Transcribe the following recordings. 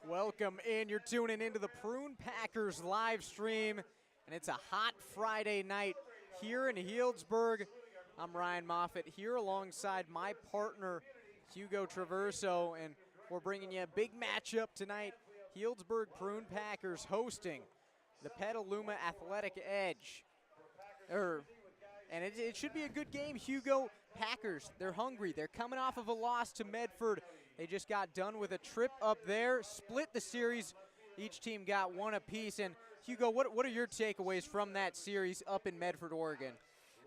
Welcome in. You're tuning into the Prune Packers live stream, and it's a hot Friday night here in Healdsburg. I'm Ryan Moffett here alongside my partner, Hugo Traverso, and we're bringing you a big matchup tonight. Healdsburg Prune Packers hosting the Petaluma Athletic Edge. And it should be a good game. Hugo, Packers, they're hungry. They're coming off of a loss to Medford. They just got done with a trip up there, split the series. Each team got one apiece. And Hugo, what are your takeaways from that series up in Medford, Oregon?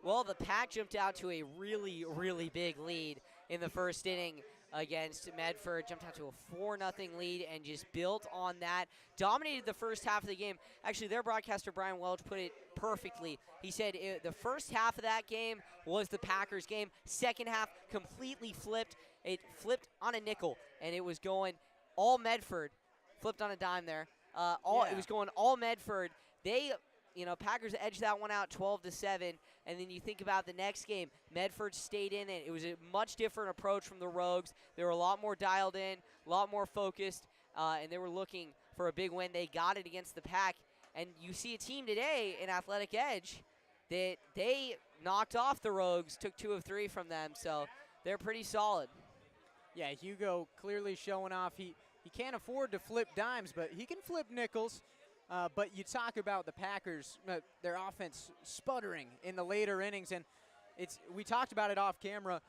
Well, the Pack jumped out to a really, really big lead in the first inning against Medford, jumped out to a 4-0 lead and just built on that, dominated the first half of the game. Actually, their broadcaster, Brian Welch, put it perfectly. He said the first half of that game was the Packers' game. Second half completely flipped. It flipped on a nickel, and it was going all Medford. Flipped on a dime there. It was going all Medford. They, Packers edged that one out 12-7. And then you think about the next game. Medford stayed in it. It was a much different approach from the Rogues. They were a lot more dialed in, a lot more focused, and they were looking for a big win. They got it against the Pack. And you see a team today in Athletic Edge that they knocked off the Rogues, took 2 of 3 from them. So they're pretty solid. Yeah, Hugo clearly showing off. He can't afford to flip dimes, but he can flip nickels. But you talk about the Packers, their offense sputtering in the later innings, and we talked about it off camera.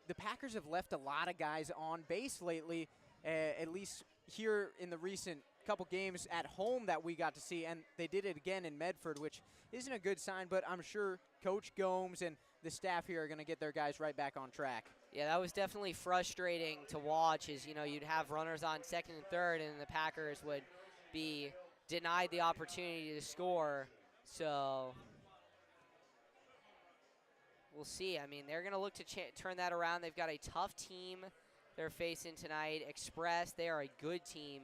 The Packers have left a lot of guys on base lately, at least here in the recent couple games at home that we got to see, and they did it again in Medford, which isn't a good sign, but I'm sure Coach Gomes and the staff here are going to get their guys right back on track. Yeah, that was definitely frustrating to watch, as you'd have runners on second and third, and the Packers would be denied the opportunity to score. So we'll see. I mean, they're going to look to turn that around. They've got a tough team they're facing tonight. Express, they are a good team.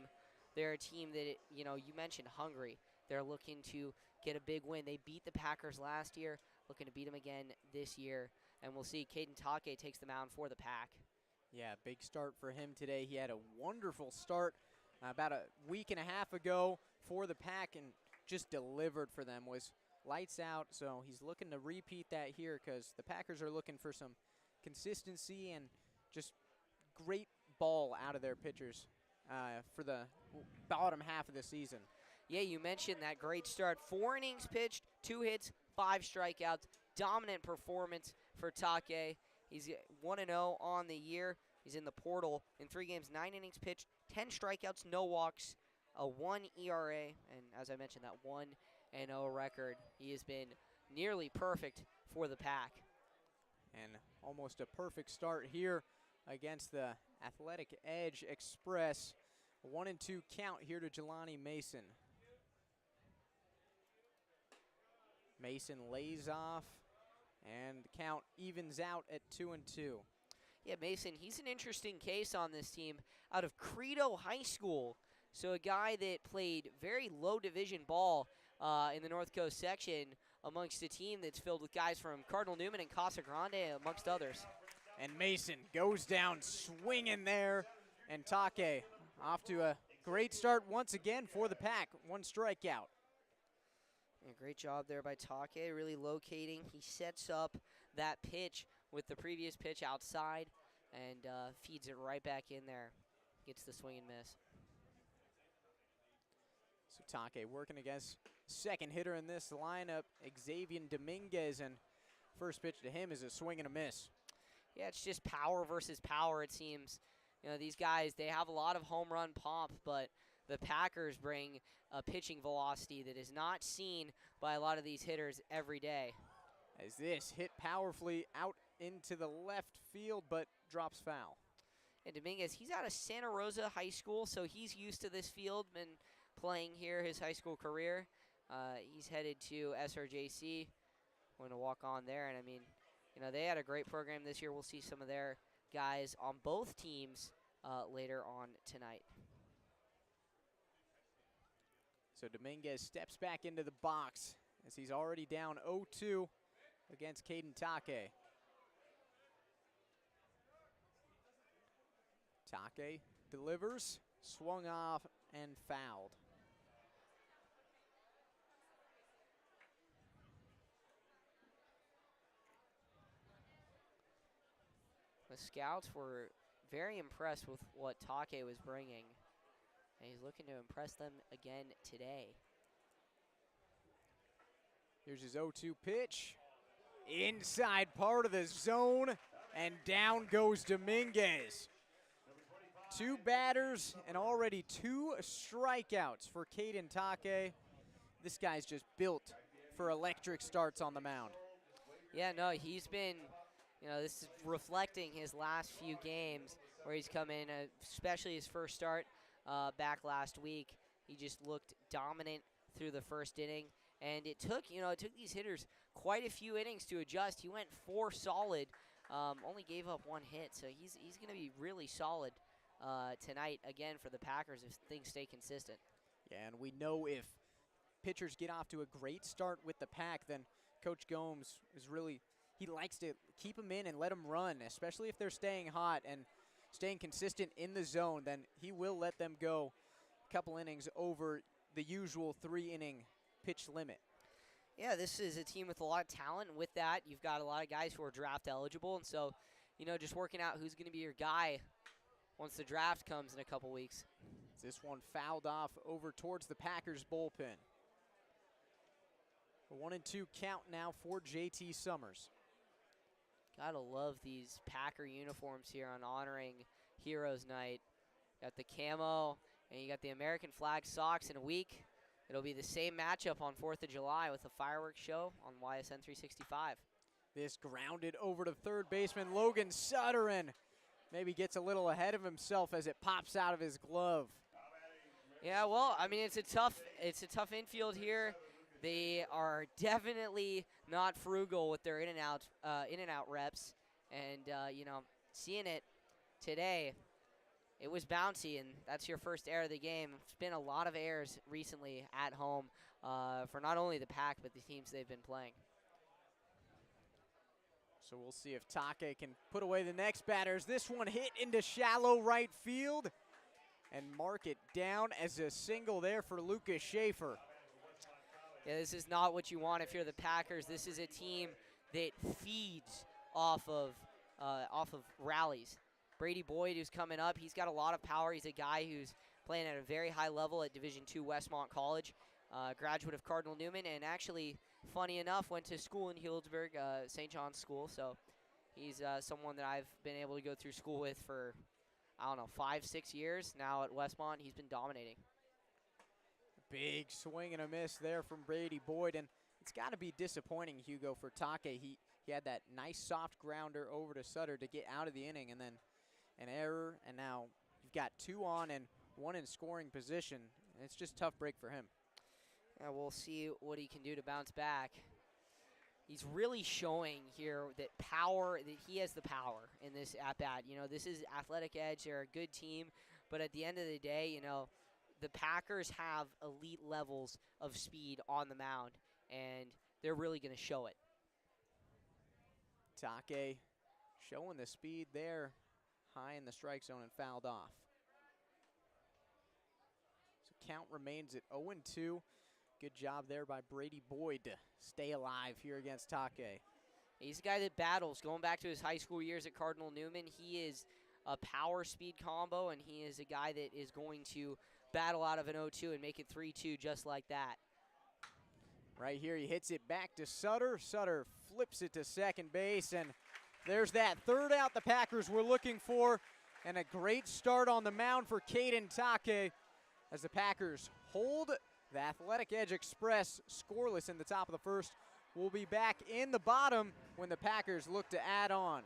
They're a team that, you mentioned hungry. They're looking to get a big win. They beat the Packers last year, looking to beat them again this year. And we'll see. Caden Take takes the mound for the Pack. Yeah, big start for him today. He had a wonderful start about a week and a half ago for the Pack and just delivered for them, was lights out. So he's looking to repeat that here because the Packers are looking for some consistency and just great ball out of their pitchers for the bottom half of the season. Yeah, you mentioned that great start. 4 innings pitched, 2 hits, 5 strikeouts. Dominant performance for Take. He's 1-0 on the year. He's in the portal in 3 games, 9 innings pitched, 10 strikeouts, no walks, a 1 ERA, and as I mentioned, that 1-0 record. He has been nearly perfect for the Pack. And almost a perfect start here against the Athletic Edge Express. A 1-2 count here to Jelani Mason. Mason lays off, and the count evens out at 2-2. Yeah, Mason, he's an interesting case on this team out of Credo High School. So a guy that played very low division ball in the North Coast section amongst a team that's filled with guys from Cardinal Newman and Casa Grande, amongst others. And Mason goes down swinging there, and Take off to a great start once again for the Pack. 1 strikeout. Yeah, great job there by Take, really locating. He sets up that pitch with the previous pitch outside and feeds it right back in there. Gets the swing and miss. So Take working against second hitter in this lineup, Xavier Dominguez, and first pitch to him is a swing and a miss. Yeah, it's just power versus power, it seems. These guys, they have a lot of home run pomp, but the Packers bring a pitching velocity that is not seen by a lot of these hitters every day. As this hit powerfully out into the left field, but drops foul. And Dominguez, he's out of Santa Rosa High School, so he's used to this field, been playing here his high school career. He's headed to SRJC, going to walk on there. And, I mean, they had a great program this year. We'll see some of their guys on both teams later on tonight. So Dominguez steps back into the box as he's already down 0-2 against Caden Take. Take delivers, swung off and fouled. The scouts were very impressed with what Take was bringing, and he's looking to impress them again today. Here's his 0-2 pitch. Inside part of the zone, and down goes Dominguez. 2 batters and already 2 strikeouts for Caden Take. This guy's just built for electric starts on the mound. Yeah, no, he's been, this is reflecting his last few games where he's come in, especially his first start back last week. He just looked dominant through the first inning, and it took these hitters quite a few innings to adjust. He went 4 solid, only gave up 1 hit, so he's going to be really solid tonight again for the Packers if things stay consistent. Yeah, and we know if pitchers get off to a great start with the pack, then Coach Gomes is he likes to keep them in and let them run, especially if they're staying hot and staying consistent in the zone. Then he will let them go a couple innings over the usual 3-inning pitch limit. Yeah, this is a team with a lot of talent, and with that, you've got a lot of guys who are draft eligible, and so, just working out who's going to be your guy once the draft comes in a couple weeks. This one fouled off over towards the Packers bullpen. A 1-2 count now for JT Summers. Gotta love these Packer uniforms here on honoring Heroes Night. Got the camo, and you got the American flag socks. In a week, it'll be the same matchup on 4th of July with a fireworks show on YSN 365. This grounded over to third baseman Logan Sutterin. Maybe gets a little ahead of himself as it pops out of his glove. Yeah, well, I mean, it's a tough infield here. They are definitely not frugal with their in and out reps, and seeing it today, it was bouncy, and that's your first error of the game. It's been a lot of errors recently at home for not only the Pack but the teams they've been playing. So we'll see if Take can put away the next batters. This one hit into shallow right field and mark it down as a single there for Lucas Schaefer. Yeah, this is not what you want if you're the Packers. This is a team that feeds off of rallies. Brady Boyd, who's coming up, he's got a lot of power. He's a guy who's playing at a very high level at Division II Westmont College, graduate of Cardinal Newman, and actually, funny enough, went to school in Healdsburg, St. John's School. So he's someone that I've been able to go through school with for, 5-6 years now at Westmont. He's been dominating. Big swing and a miss there from Brady Boyd, and it's got to be disappointing, Hugo, for Take. He had that nice soft grounder over to Sutter to get out of the inning, and then an error, and now you've got 2 on and 1 in scoring position. It's just a tough break for him. Yeah, we'll see what he can do to bounce back. He's really showing here that he has the power in this at-bat. This is Athletic Edge. They're a good team, but at the end of the day, the Packers have elite levels of speed on the mound, and they're really going to show it. Take showing the speed there, high in the strike zone and fouled off. So count remains at 0-2. Good job there by Brady Boyd to stay alive here against Take. He's a guy that battles. Going back to his high school years at Cardinal Newman, he is a power speed combo, and he is a guy that is going to battle out of an 0-2 and make it 3-2 just like that. Right here, he hits it back to Sutter. Sutter flips it to second base, and there's that third out the Packers were looking for, and a great start on the mound for Caden Take as the Packers hold the Athletic Edge Express scoreless in the top of the first. We'll be back in the bottom when the Packers look to add on.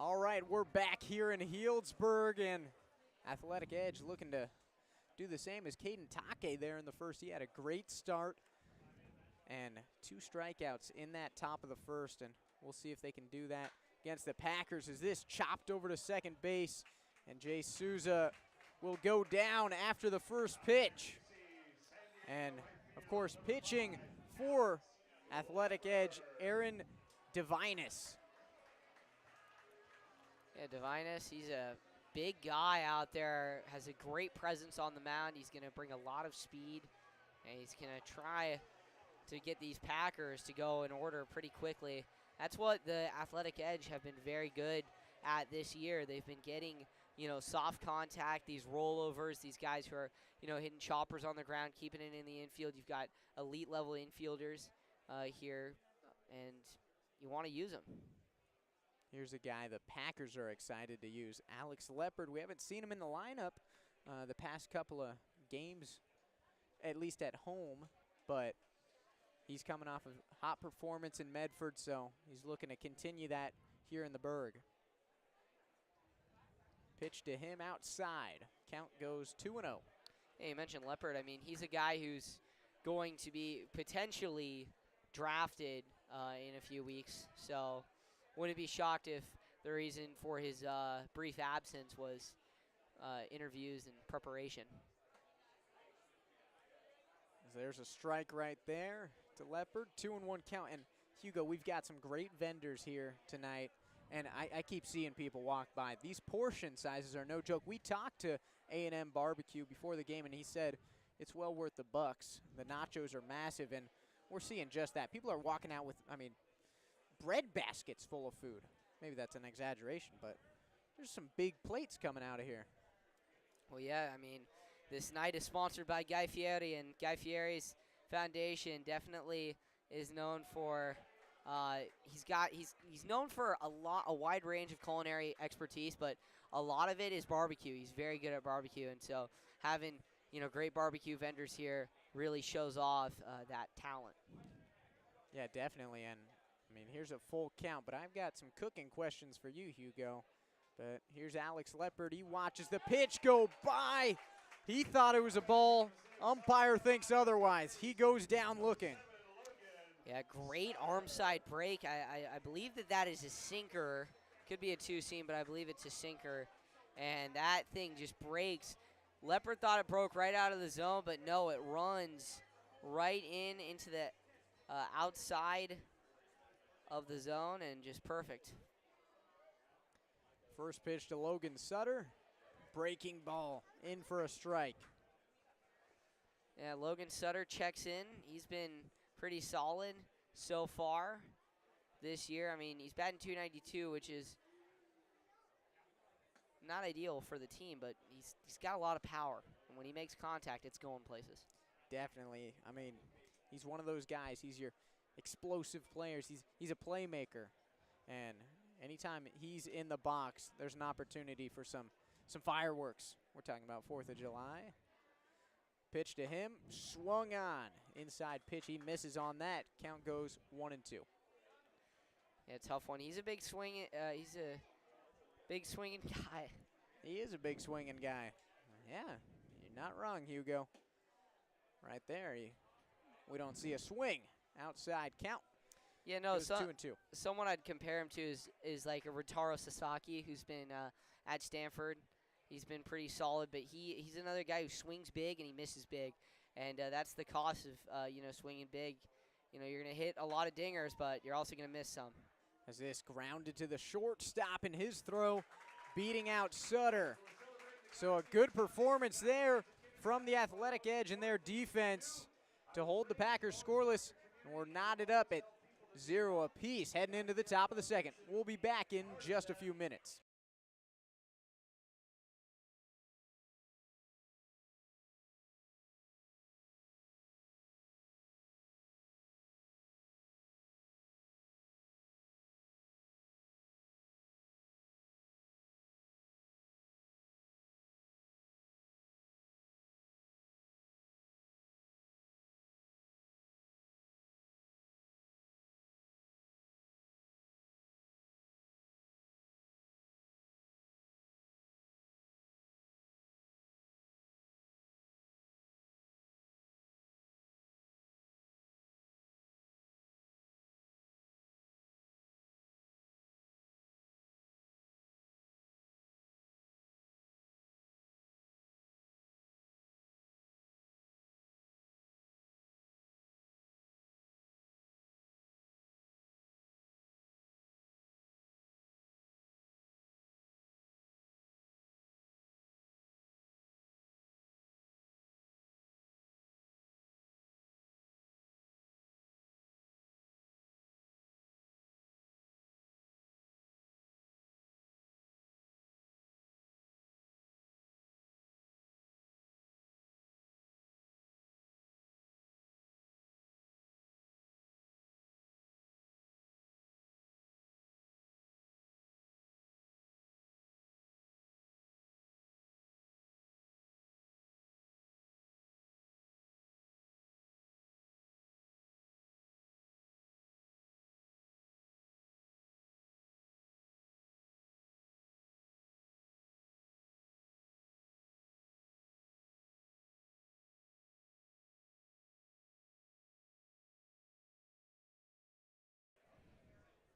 All right, we're back here in Healdsburg, and Athletic Edge looking to do the same as Caden Take there in the first. He had a great start and 2 strikeouts in that top of the first, and we'll see if they can do that against the Packers as this chopped over to second base, and Jay Souza will go down after the first pitch. And, of course, pitching for Athletic Edge, Aaron Divinus. Yeah, Divinus, he's a big guy out there, has a great presence on the mound. He's going to bring a lot of speed, and he's going to try to get these Packers to go in order pretty quickly. That's what the Athletic Edge have been very good at this year. They've been getting, soft contact, these rollovers, these guys who are, hitting choppers on the ground, keeping it in the infield. You've got elite level infielders here, and you want to use them. Here's a guy the Packers are excited to use, Alex Leopard. We haven't seen him in the lineup the past couple of games, at least at home, but he's coming off of a hot performance in Medford, so he's looking to continue that here in the Berg. Pitch to him outside. Count goes 2-0. Hey, you mentioned Leopard. I mean, he's a guy who's going to be potentially drafted in a few weeks, so wouldn't be shocked if the reason for his brief absence was interviews and preparation. There's a strike right there to Leopard. 2-1 count. And Hugo, we've got some great vendors here tonight, and I keep seeing people walk by. These portion sizes are no joke. We talked to A&M Barbecue before the game, and he said it's well worth the bucks. The nachos are massive, and we're seeing just that. People are walking out with, bread baskets full of food. Maybe that's an exaggeration, but there's some big plates coming out of here. Well, yeah, this night is sponsored by Guy Fieri, and Guy Fieri's foundation definitely is known for he's known for a wide range of culinary expertise, but a lot of it is barbecue. He's very good at barbecue, and so having great barbecue vendors here really shows off that talent. Yeah, definitely, and here's a full count, but I've got some cooking questions for you, Hugo. But here's Alex Leopard. He watches the pitch go by. He thought it was a ball. Umpire thinks otherwise. He goes down looking. Yeah, great arm side break. I believe that is a sinker. Could be a two-seam, but I believe it's a sinker. And that thing just breaks. Leopard thought it broke right out of the zone, but no, it runs right into the outside of the zone and just perfect. First pitch to Logan Sutter. Breaking ball in for a strike. Yeah, Logan Sutter checks in. He's been pretty solid so far this year. He's batting .292, which is not ideal for the team, but he's got a lot of power. And when he makes contact, it's going places. Definitely. He's one of those guys. He's your explosive players. He's a playmaker. And anytime he's in the box, there's an opportunity for some fireworks. We're talking about 4th of July. Pitch to him, swung on. Inside pitch, he misses on that. Count goes 1-2. Yeah, tough one. He's a big swinging guy. He is a big swinging guy. Yeah, you're not wrong, Hugo. Right there, we don't see a swing. Outside count. Yeah, no, 2-2. Someone I'd compare him to is like a Ritaro Sasaki, who's been at Stanford. He's been pretty solid, but he's another guy who swings big and he misses big, and that's the cost of swinging big. You're gonna hit a lot of dingers, but you're also gonna miss some. As this grounded to the shortstop in his throw, beating out Sutter. So a good performance there from the Athletic Edge and their defense to hold the Packers scoreless. And we're knotted up at 0 apiece heading into the top of the second. We'll be back in just a few minutes.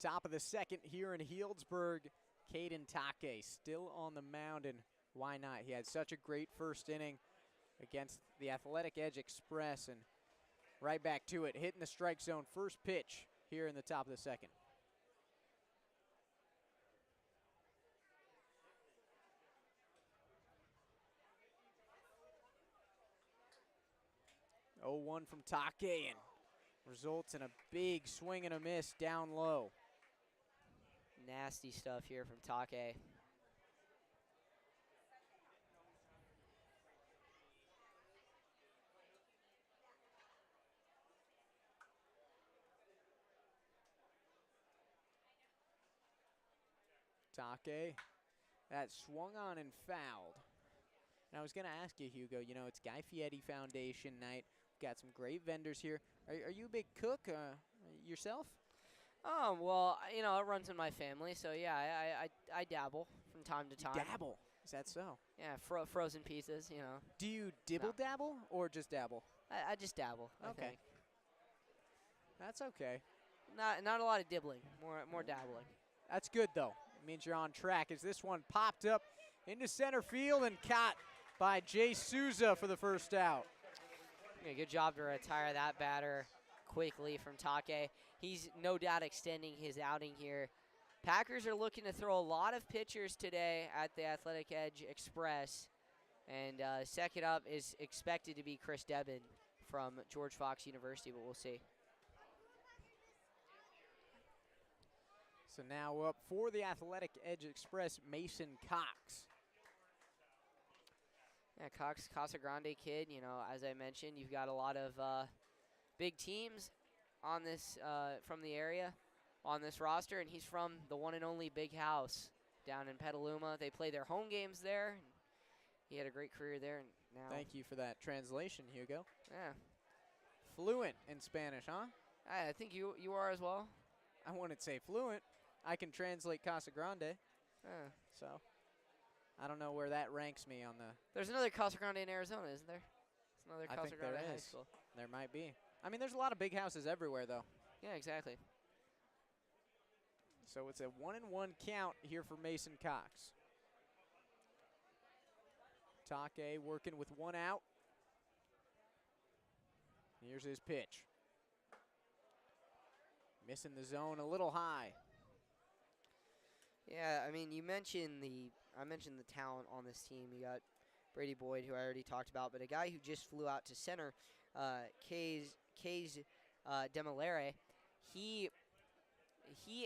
Top of the second here in Healdsburg. Caden Take still on the mound, and why not? He had such a great first inning against the Athletic Edge Express, and right back to it, hitting the strike zone. First pitch here in the top of the second. Oh, 1 from Take, and results in a big swing and a miss down low. Nasty stuff here from Take. Take, that swung on and fouled. And I was going to ask you, Hugo, you know, it's Guy Fieri Foundation night. We've got some great vendors here. Are you a big cook yourself? Oh, well, you know, it runs in my family, so yeah, I dabble from time to time. Dabble? Is that so? Yeah, frozen pizzas, you know. Do you dibble-dabble or just dabble? I just dabble, I Okay. think. That's okay. Not a lot of dibbling, more dabbling. That's good, though. It means you're on track as this one popped up into center field and caught by Jay Souza for the first out. Yeah, good job to retire that batter quickly from Take. He's no doubt extending his outing here. Packers are looking to throw a lot of pitchers today at the Athletic Edge Express. And second up is expected to be Chris Debin from George Fox University, but we'll see. So now up for the Athletic Edge Express, Mason Cox. Yeah, Cox, Casa Grande kid, you know, as I mentioned, you've got a lot of big teams on this from the area on this roster, and he's from the one and only Big House down in Petaluma. They play their home games there. And he had a great career there, and now. Thank you for that translation, Hugo. Yeah. Fluent in Spanish, huh? I think you are as well. I wouldn't say fluent. I can translate Casa Grande, so I don't know where that ranks me on the. There's another Casa Grande in Arizona, isn't there? It's another Casa Grande there High is. School. There might be. I mean, there's a lot of big houses everywhere, though. Yeah, exactly. So it's a 1-1 count here for Mason Cox. Take working with one out. Here's his pitch. Missing the zone a little high. Yeah, I mean, I mentioned the talent on this team. You got Brady Boyd, who I already talked about, but a guy who just flew out to center, Kays Demolere. He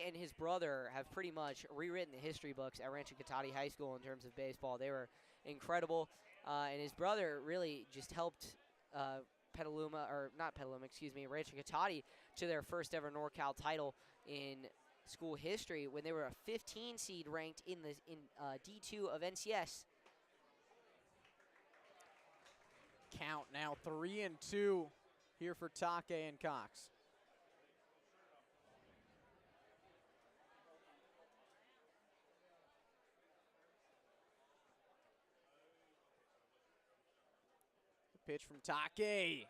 and his brother have pretty much rewritten the history books at Rancho Cotati High School in terms of baseball. They were incredible, and his brother really just helped Rancho Cotati to their first ever NorCal title in school history when they were a 15 seed ranked in D2 of NCS. Count now 3-2 here for Take and Cox. The pitch from Take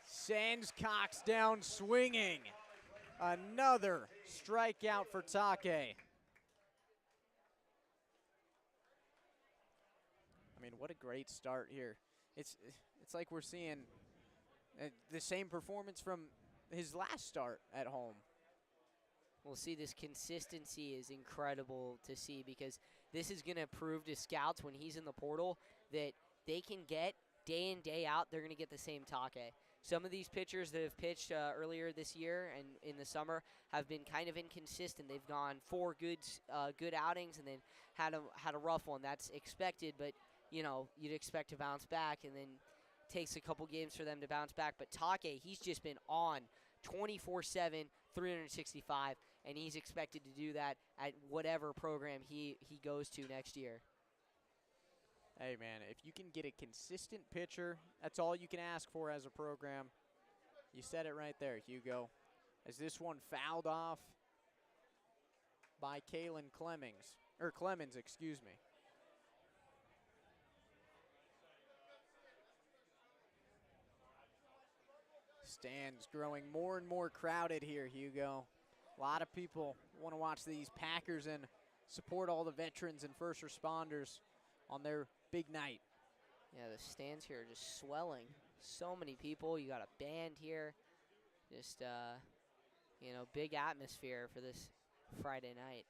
sends Cox down swinging. Another strikeout for Take. I mean, what a great start here. It's like we're seeing the same performance from his last start at home. We'll see, this consistency is incredible to see because this is going to prove to scouts when he's in the portal that they can get day in, day out, they're going to get the same Take. Some of these pitchers that have pitched earlier this year and in the summer have been kind of inconsistent. They've gone 4 good outings and then had a rough one. That's expected, but you know, you'd expect to bounce back, and then takes a couple games for them to bounce back. But Take, he's just been on 24/7, 365, and he's expected to do that at whatever program he goes to next year. Hey, man, if you can get a consistent pitcher, that's all you can ask for as a program. You said it right there, Hugo. As this one fouled off by Clemens, excuse me. Stands growing more and more crowded here, Hugo. A lot of people want to watch these Packers and support all the veterans and first responders on their big night. Yeah, the stands here are just swelling. So many people. You got a band here. Just, you know, big atmosphere for this Friday night.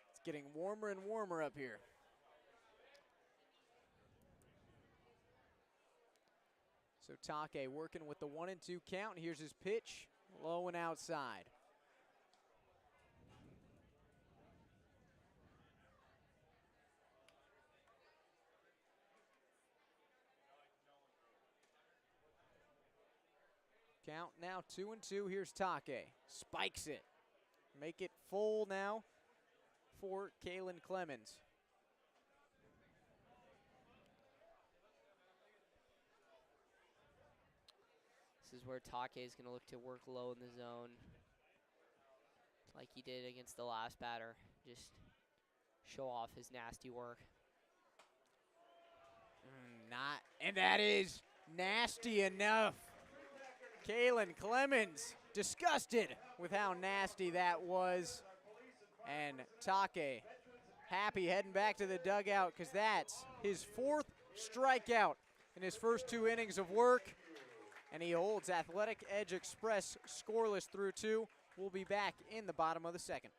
It's getting warmer and warmer up here. So Take working with the 1-2 count. Here's his pitch, low and outside. Count now 2-2. Here's Take. Spikes it. Make it full now for Kalen Clemens. This is where Take is going to look to work low in the zone like he did against the last batter. Just show off his nasty work. And that is nasty enough. Kalen Clemens disgusted with how nasty that was. And Take happy heading back to the dugout because that's his 4th strikeout in his first 2 innings of work. And he holds Athletic Edge Express scoreless through 2. We'll be back in the bottom of the 2nd.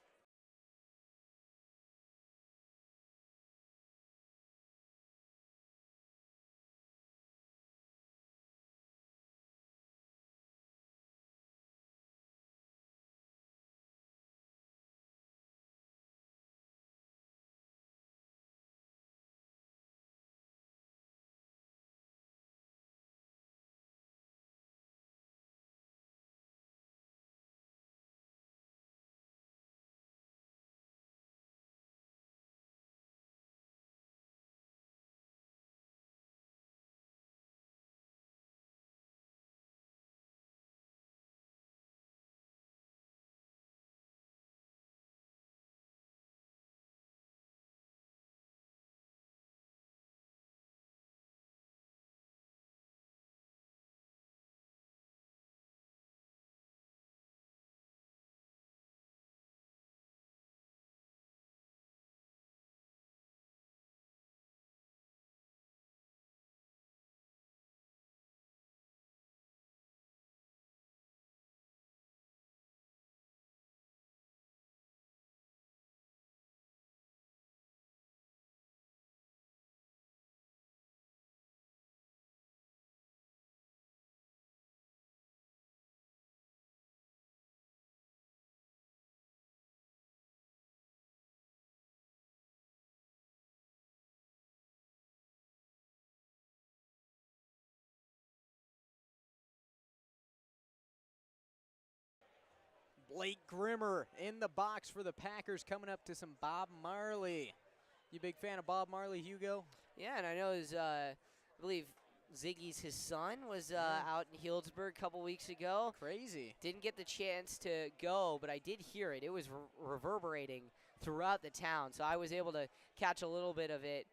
Blake Grimmer in the box for the Packers, coming up to some Bob Marley. You big fan of Bob Marley, Hugo? Yeah, and I know I believe Ziggy's his son was out in Healdsburg a couple weeks ago. Crazy. Didn't get the chance to go, but I did hear it. It was reverberating throughout the town, so I was able to catch a little bit of it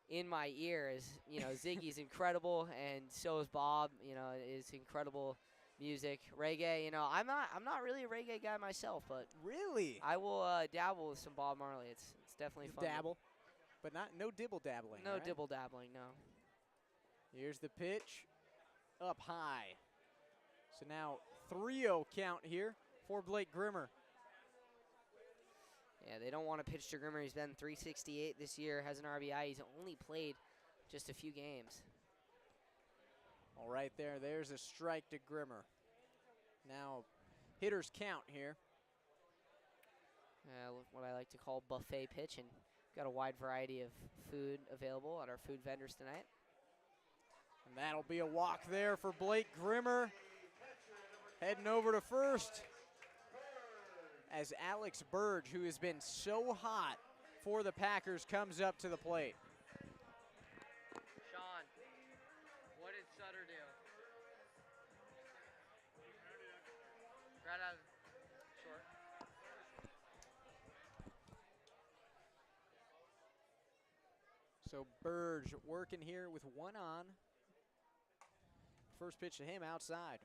in my ears. You know, Ziggy's incredible, and so is Bob. You know, is incredible music, reggae. You know, I'm not really a reggae guy myself, but really, I will dabble with some Bob Marley. It's definitely fun. Dabble, but no dibble dabbling. No right? dibble dabbling. No. Here's the pitch, up high. So now 3-0 count here for Blake Grimmer. Yeah, they don't want to pitch to Grimmer. He's been .368 this year, has an RBI. He's only played just a few games. All right, there's a strike to Grimmer. Now, hitters count here. What I like to call buffet pitch, and got a wide variety of food available at our food vendors tonight. And that'll be a walk there for Blake Grimmer. Heading over to first as Alex Burge, who has been so hot for the Packers, comes up to the plate. Sean, what did Sutter do? Right out short. So Burge working here with one on. First pitch to him outside.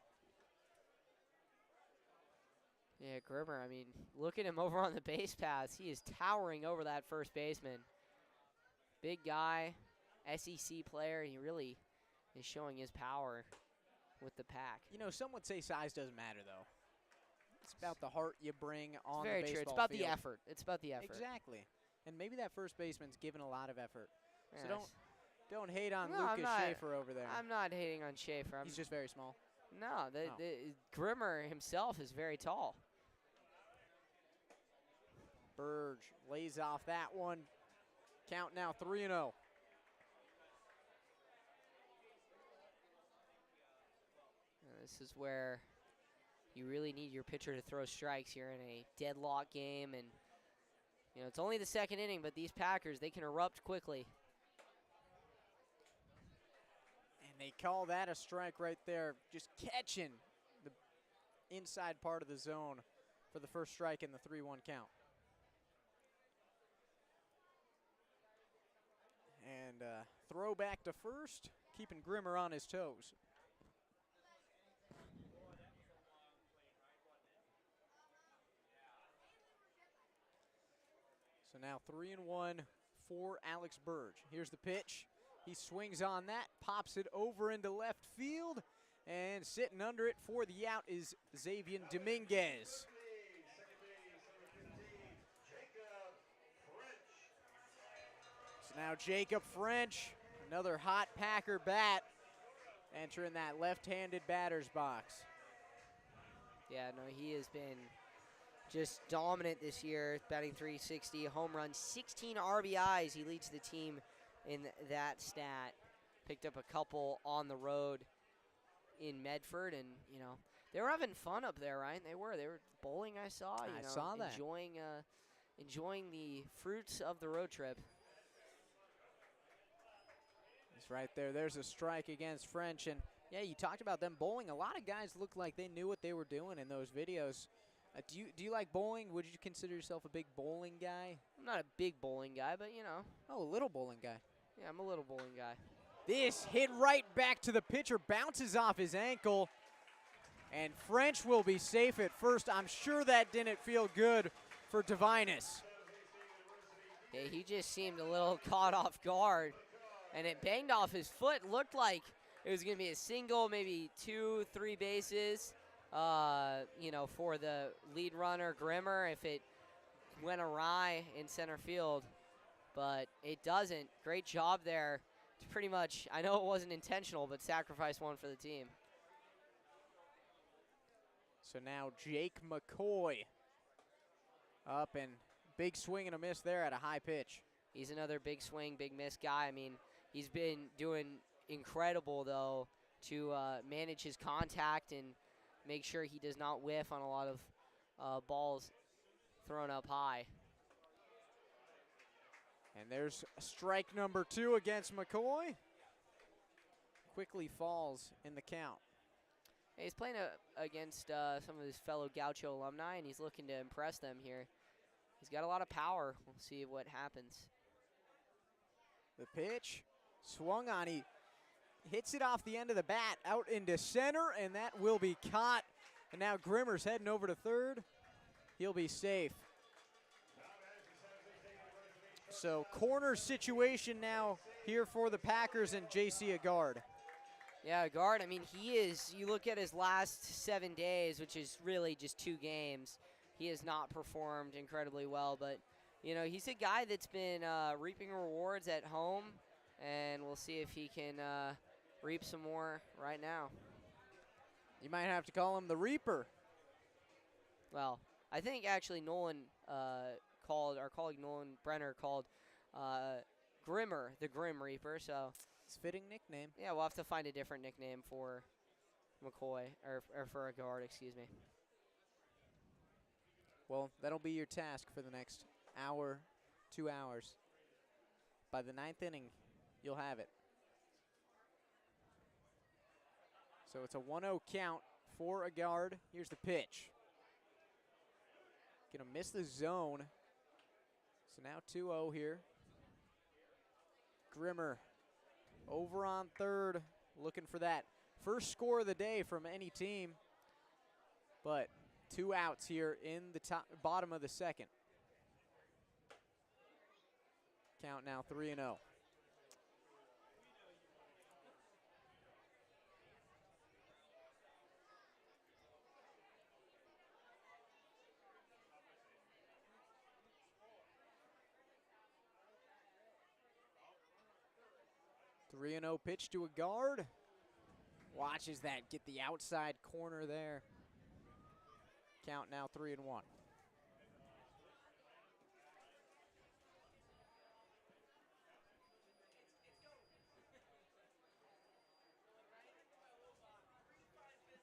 Yeah, Grimmer, I mean, look at him over on the base paths. He is towering over that first baseman. Big guy, SEC player. He really is showing his power with the pack. You know, some would say size doesn't matter, though. It's about the heart you bring on the Very baseball true. It's about field. the effort. It's about the effort. Exactly. And maybe that first baseman's given a lot of effort. Yes. So don't hate on No, Lucas Schaefer over there. I'm not hating on Schaefer. He's just very small. No, the Grimmer himself is very tall. Burge lays off that one. Count now 3-0. This is where you really need your pitcher to throw strikes here in a deadlock game. And, you know, it's only the second inning, but these Packers, they can erupt quickly. And they call that a strike right there. Just catching the inside part of the zone for the first strike in the 3-1 count. And throw back to first, keeping Grimmer on his toes. So now 3-1 for Alex Burge. Here's the pitch. He swings on that, pops it over into left field, and sitting under it for the out is Xavier Dominguez. So now Jacob French, another hot Packer bat, entering that left-handed batter's box. Yeah, no, he has been just dominant this year, batting .360, home run, 16 RBIs. He leads the team in that stat. Picked up a couple on the road in Medford, and, you know, they were having fun up there, right? They were bowling, I saw. I saw that. Enjoying the fruits of the road trip. It's right there. There's a strike against French, and yeah, you talked about them bowling. A lot of guys looked like they knew what they were doing in those videos. Do you like bowling? Would you consider yourself a big bowling guy? I'm not a big bowling guy, but, you know. Oh, a little bowling guy. Yeah, I'm a little bowling guy. This hit right back to the pitcher, bounces off his ankle, and French will be safe at first. I'm sure that didn't feel good for Divinus. Yeah, he just seemed a little caught off guard, and it banged off his foot. Looked like it was going to be a single, maybe 2-3 bases. You know, for the lead runner, Grimmer, if it went awry in center field, but it doesn't. Great job there. It's pretty much, I know it wasn't intentional, but sacrifice one for the team. So now Jake McCoy up, and big swing and a miss there at a high pitch. He's another big swing, big miss guy. I mean, he's been doing incredible, though, to manage his contact and make sure he does not whiff on a lot of balls thrown up high. And there's strike number 2 against McCoy. Quickly falls in the count. Hey, he's playing against some of his fellow Gaucho alumni, and he's looking to impress them here. He's got a lot of power. We'll see what happens. The pitch swung on. He hits it off the end of the bat out into center, and that will be caught. And now Grimmer's heading over to third. He'll be safe. So corner situation now here for the Packers and J.C. Agard. Yeah, Agard, I mean, he is, you look at his last 7 days, which is really just 2 games, he has not performed incredibly well. But, you know, he's a guy that's been reaping rewards at home, and we'll see if he can reap some more right now. You might have to call him the Reaper. Well, I think actually Nolan our colleague Nolan Brenner called Grimmer the Grim Reaper, so it's a fitting nickname. Yeah, we'll have to find a different nickname for McCoy, or for Agard, excuse me. Well, that'll be your task for the next hour, 2 hours. By the 9th inning, you'll have it. So it's a 1-0 count for Agard. Here's the pitch. Gonna miss the zone. So now 2-0 here. Grimmer over on third, looking for that first score of the day from any team. But 2 outs here in the bottom of the second. Count now 3-0. Three and 0 pitch to a guard. Watches that get the outside corner there. Count now 3-1.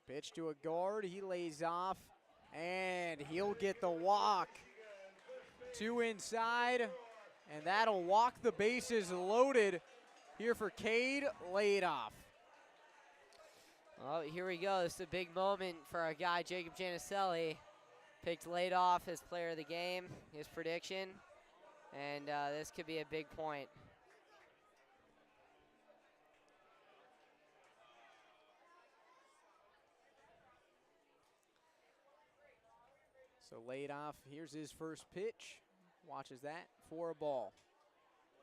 Pitch to a guard, he lays off, and he'll get the walk. 2 inside, and that'll walk the bases loaded here for Cade Ladoff. Oh, here we go. This is a big moment for our guy, Jacob Janicelli. Picked Ladoff as player of the game, his prediction, and this could be a big point. So Ladoff, here's his first pitch. Watches that for a ball.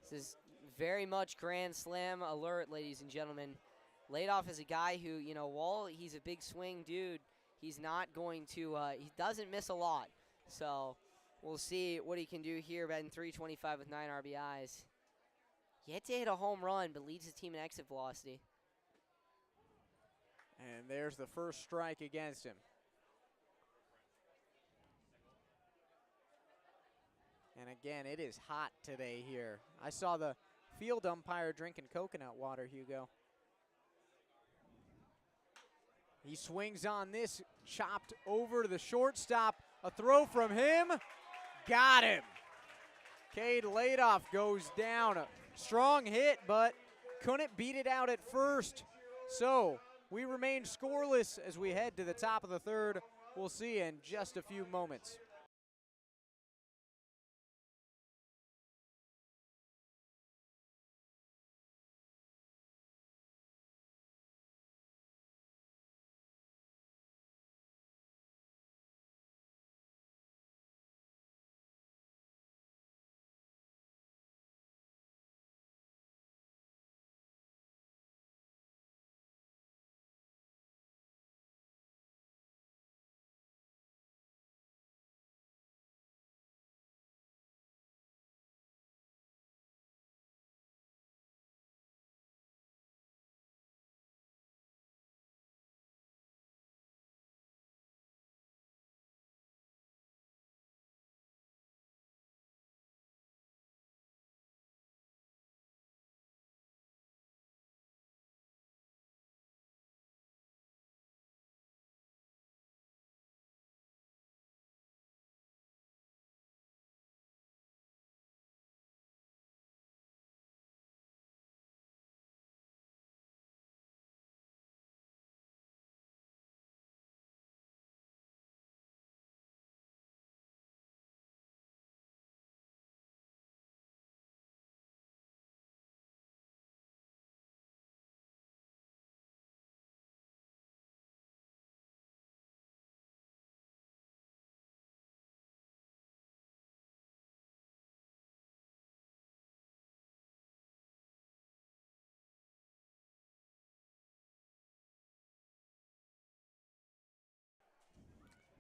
This is very much Grand Slam alert, ladies and gentlemen. Ladoff is a guy who, you know, while he's a big swing dude, he's not going to, he doesn't miss a lot. So we'll see what he can do here, batting .325 with 9 RBIs. Yet to hit a home run, but leads his team in exit velocity. And there's the first strike against him. And again, it is hot today here. I saw the field umpire drinking coconut water, Hugo. He swings on this, chopped over to the shortstop. A throw from him, got him. Cade Ladoff goes down. A strong hit, but couldn't beat it out at first. So we remain scoreless as we head to the top of the third. We'll see in just a few moments.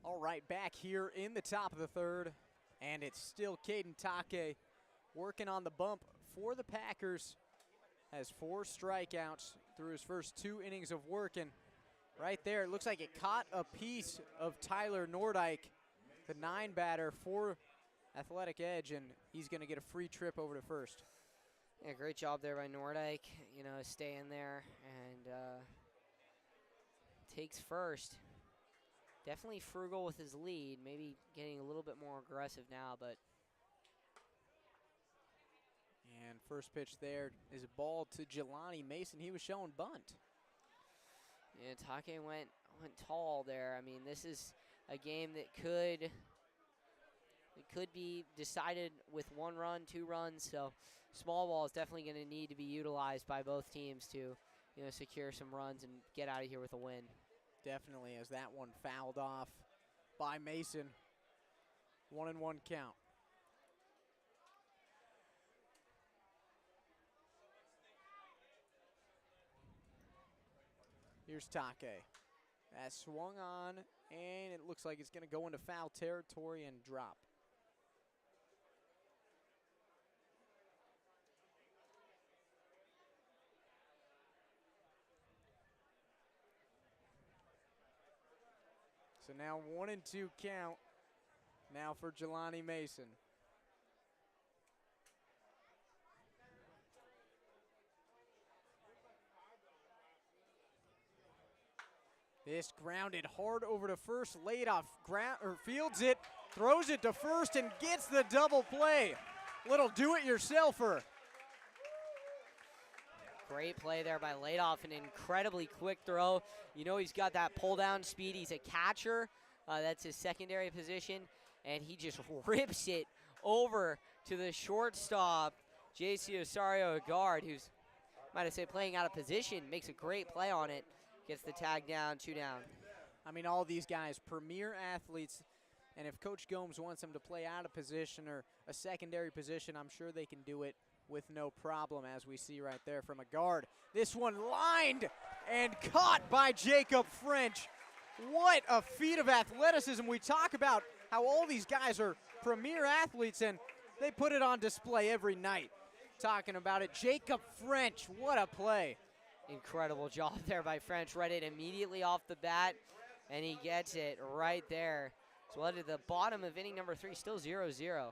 All right, back here in the top of the third, and it's still Caden Take working on the bump for the Packers. Has 4 strikeouts through his first 2 innings of work, and right there, it looks like it caught a piece of Tyler Nordyke, the 9 batter for Athletic Edge, and he's going to get a free trip over to first. Yeah, great job there by Nordyke, you know, staying there and takes first. Definitely frugal with his lead, maybe getting a little bit more aggressive now, but. And first pitch there is a ball to Jelani Mason. He was showing bunt. Yeah, Take went tall there. I mean, this is a game that could be decided with 1 run, 2 runs. So small ball is definitely going to need to be utilized by both teams to, you know, secure some runs and get out of here with a win. Definitely, as that one fouled off by Mason. 1-1 count. Here's Take. That swung on, and it looks like it's going to go into foul territory and drop. So now 1-2 count now for Jelani Mason. This grounded hard over to first, laid off, fields it, throws it to first, and gets the double play. Little do-it-yourselfer. Great play there by Ladoff, an incredibly quick throw. You know he's got that pull-down speed. He's a catcher. That's his secondary position, and he just rips it over to the shortstop, J.C. Osario, a guard, who's, might have said, playing out of position, makes a great play on it. Gets the tag down, 2 down. I mean, all these guys, premier athletes, and if Coach Gomes wants them to play out of position or a secondary position, I'm sure they can do it with no problem, as we see right there from a guard. This one lined and caught by Jacob French. What a feat of athleticism. We talk about how all these guys are premier athletes, and they put it on display every night. Talking about it, Jacob French, what a play. Incredible job there by French. Read it immediately off the bat, and he gets it right there. So at the bottom of inning number 3, still 0-0.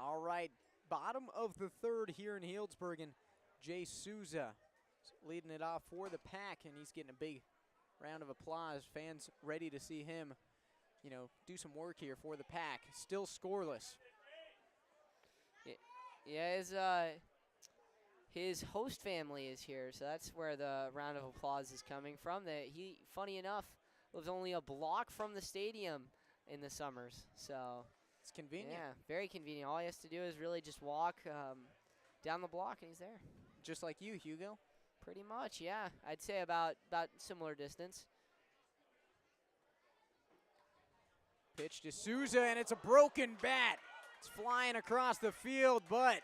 All right, bottom of the 3rd here in Healdsburg, and Jay Souza leading it off for the Pack, and he's getting a big round of applause. Fans ready to see him, do some work here for the Pack. Still scoreless. Yeah, his host family is here, so that's where the round of applause is coming from. That he, funny enough, lives only a block from the stadium in the summers, so it's convenient. Yeah, very convenient. All he has to do is really just walk down the block, and he's there. Just like you, Hugo. Pretty much, yeah. I'd say about similar distance. Pitch to Souza, and it's a broken bat. It's flying across the field, but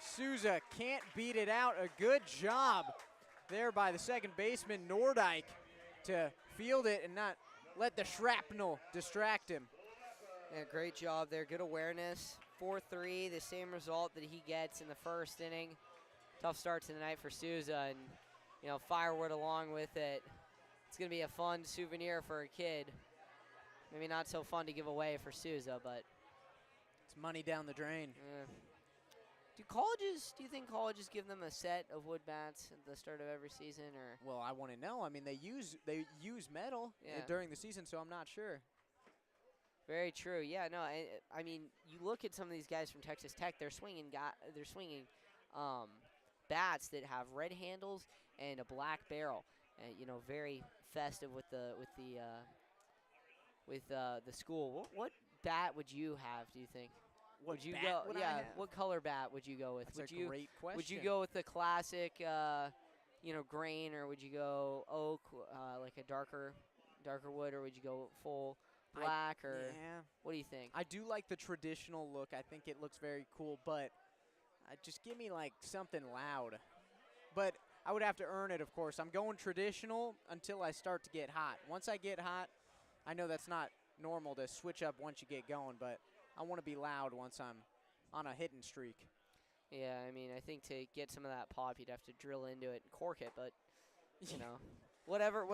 Souza can't beat it out. A good job there by the second baseman, Nordyke, to field it and not let the shrapnel distract him. Yeah, great job there. Good awareness. 4-3, the same result that he gets in the first inning. Tough start to the night for Souza, and firewood along with it. It's going to be a fun souvenir for a kid. Maybe not so fun to give away for Souza, but it's money down the drain. Do you think colleges give them a set of wood bats at the start of every season, or? Well, I want to know. I mean, they use metal during the season, so I'm not sure. Very true. Yeah, no. I mean, you look at some of these guys from Texas Tech. They're swinging bats that have red handles and a black barrel. You know, very festive with the school. What bat would you have? Do you think? What you bat go? would I Yeah. have? What color bat would you go with? That's a great question. Would you go with the classic, you know, grain, or would you go oak, like a darker wood, or would you go full black, or yeah. what do you think? I do like the traditional look. I think it looks very cool, but just give me like something loud. But I would have to earn it, of course. I'm going traditional until I start to get hot. Once I get hot, I know that's not normal to switch up once you get going, but I want to be loud once I'm on a hitting streak. Yeah, I mean, I think to get some of that pop, you'd have to drill into it and cork it, but, you know, whatever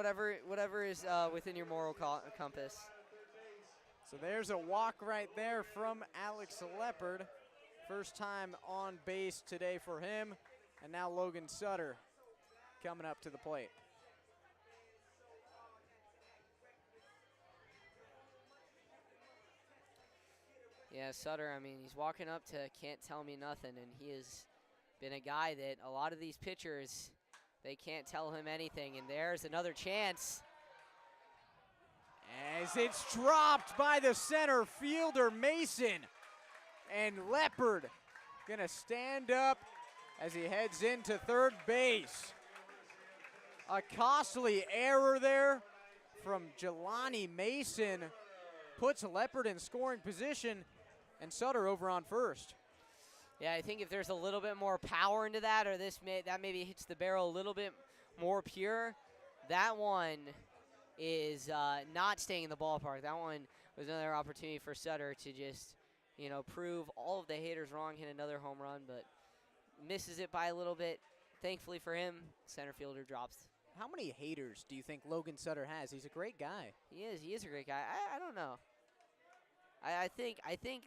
is within your moral compass. So there's a walk right there from Alex Leopard. First time on base today for him. And now Logan Sutter coming up to the plate. Yeah, Sutter, I mean, he's walking up to Can't Tell Me Nothing, and he has been a guy that a lot of these pitchers, they can't tell him anything. And there's another chance. As it's dropped by the center fielder, Mason. And Leopard gonna stand up as he heads into third base. A costly error there from Jelani Mason puts Leopard in scoring position, and Sutter over on first. Yeah, I think if there's a little bit more power into that, or that maybe hits the barrel a little bit more pure, that one is not staying in the ballpark. That one was another opportunity for Sutter to just, you know, prove all of the haters wrong, hit another home run, but misses it by a little bit. Thankfully for him, center fielder drops. How many haters do you think Logan Sutter has? He's a great guy. He is a great guy. I don't know. I think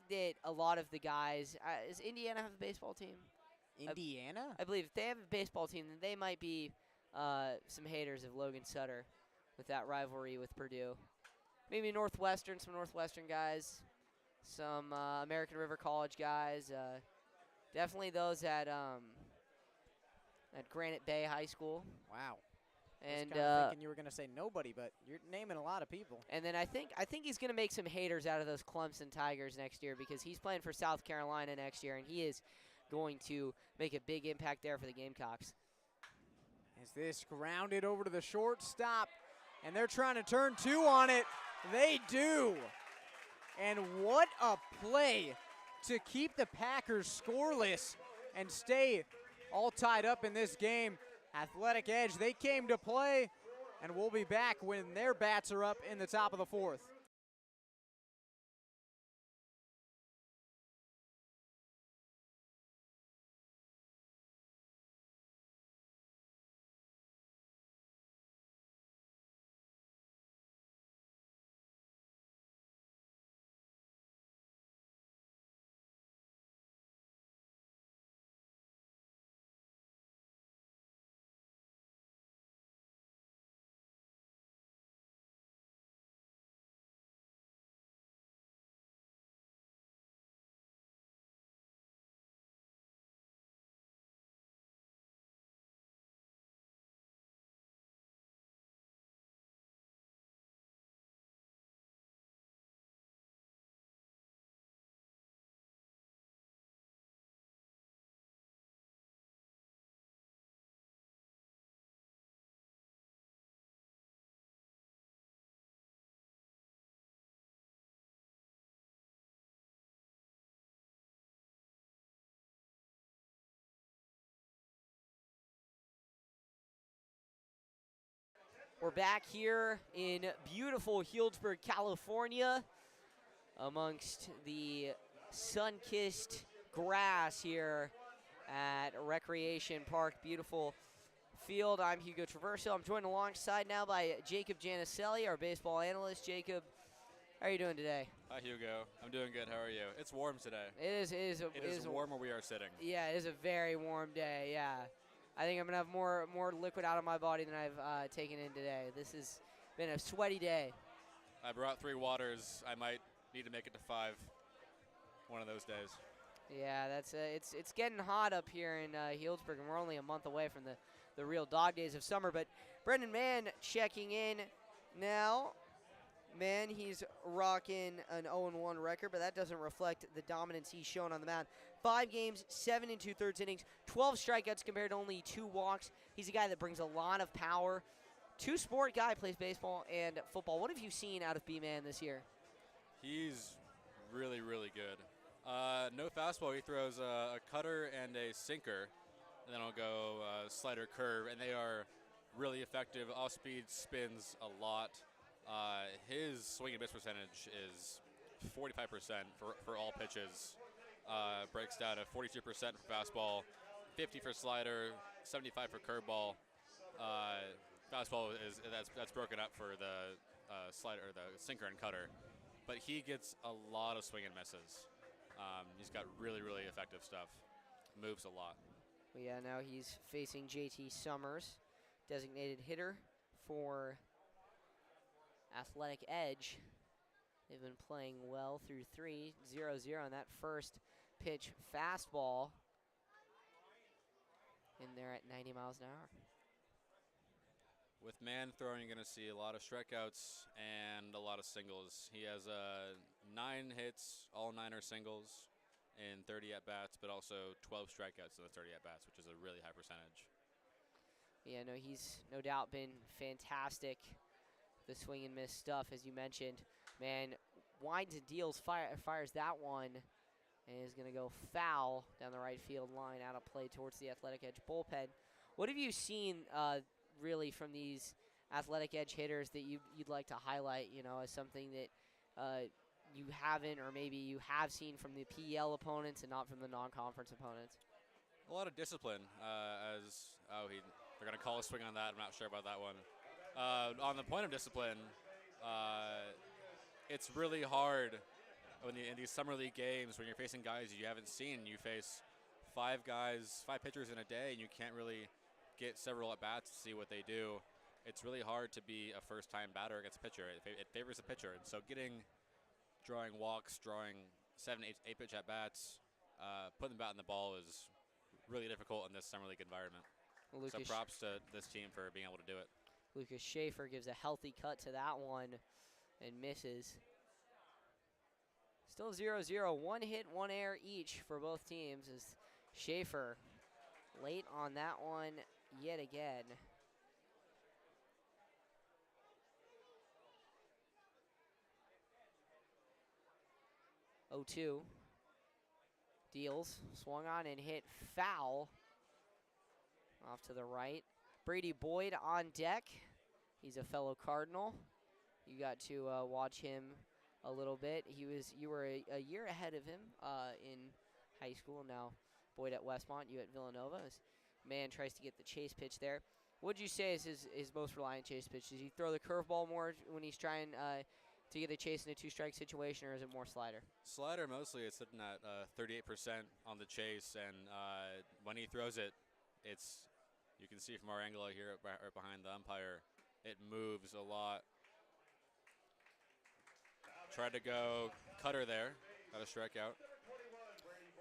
that a lot of the guys, does Indiana have a baseball team? Indiana? I believe if they have a baseball team, then they might be some haters of Logan Sutter with that rivalry with Purdue. Maybe some Northwestern guys, some American River College guys. Definitely those at Granite Bay High School. Wow. And I was kind of thinking you were going to say nobody, but you're naming a lot of people. And then I think he's going to make some haters out of those Clemson Tigers next year, because he's playing for South Carolina next year, and he is going to make a big impact there for the Gamecocks. As this grounded over to the shortstop, and they're trying to turn two on it. They do. And what a play to keep the Packers scoreless and stay all tied up in this game. Athletic Edge, they came to play, and we'll be back when their bats are up in the top of the fourth. We're back here in beautiful Healdsburg, California, amongst the sun-kissed grass here at Recreation Park. Beautiful field. I'm Hugo Traverso. I'm joined alongside now by Jacob Janicelli, our baseball analyst. Jacob, how are you doing today? Hi, Hugo. I'm doing good. How are you? It's warm today. It is warm where we are sitting. Yeah, it is a very warm day, yeah. I think I'm going to have more liquid out of my body than I've taken in today. This has been a sweaty day. I brought 3 waters. I might need to make it to 5 one of those days. Yeah, that's it's getting hot up here in Healdsburg, and we're only a month away from the real dog days of summer. But Brendan Mann checking in now. Mann, he's rocking an 0-1 record, but that doesn't reflect the dominance he's shown on the mound. 5 games, 7 2/3 innings, 12 strikeouts compared to only 2 walks. He's a guy that brings a lot of power. Two-sport guy, plays baseball and football. What have you seen out of B-Man this year? He's really, really good. No fastball. He throws a cutter and a sinker, and then he'll go slider, curve, and they are really effective. Off-speed spins a lot. His swing and miss percentage is 45% for all pitches. Breaks down at 42% for fastball, 50 for slider, 75 for curveball. Fastball that's broken up for the slider, or the sinker and cutter. But he gets a lot of swing and misses. He's got really, really effective stuff. Moves a lot. Well, yeah, now he's facing JT Summers, designated hitter for Athletic Edge. They've been playing well through 3, 0-0 on that first pitch fastball. In there at 90 miles an hour. With Mann throwing, you're going to see a lot of strikeouts and a lot of singles. He has 9 hits, all 9 are singles in 30 at-bats, but also 12 strikeouts in the 30 at-bats, which is a really high percentage. Yeah, no, he's no doubt been fantastic. The swing and miss stuff, as you mentioned. Man, winds and deals, fires that one, and is going to go foul down the right field line, out of play towards the Athletic Edge bullpen. What have you seen really from these Athletic Edge hitters that you'd like to highlight, as something that you haven't, or maybe you have seen from the PEL opponents and not from the non-conference opponents? A lot of discipline. They're going to call a swing on that. I'm not sure about that one. On the point of discipline, it's really hard in these summer league games when you're facing guys you haven't seen. You face 5 pitchers in a day, and you can't really get several at-bats to see what they do. It's really hard to be a first-time batter against a pitcher. It favors the pitcher, and so drawing walks, drawing 7, 8 pitch at-bats, putting the bat in the ball is really difficult in this summer league environment. So props to this team for being able to do it. Lucas Schaefer gives a healthy cut to that one and misses. Still 0-0, 1 hit, 1 error each for both teams, as Schaefer late on that one yet again. Oh-2. Deals, swung on and hit foul. Off to the right. Brady Boyd on deck. He's a fellow Cardinal. You got to watch him a little bit. You were a year ahead of him in high school. Now Boyd at Westmont, you at Villanova. Man tries to get the chase pitch there. What would you say is his most reliant chase pitch? Does he throw the curveball more when he's trying to get the chase in a 2-strike situation, or is it more slider? Slider mostly. It's sitting at 38% on the chase, and when he throws it, you can see from our angle here right behind the umpire, it moves a lot. Tried to go cutter there, got a strikeout.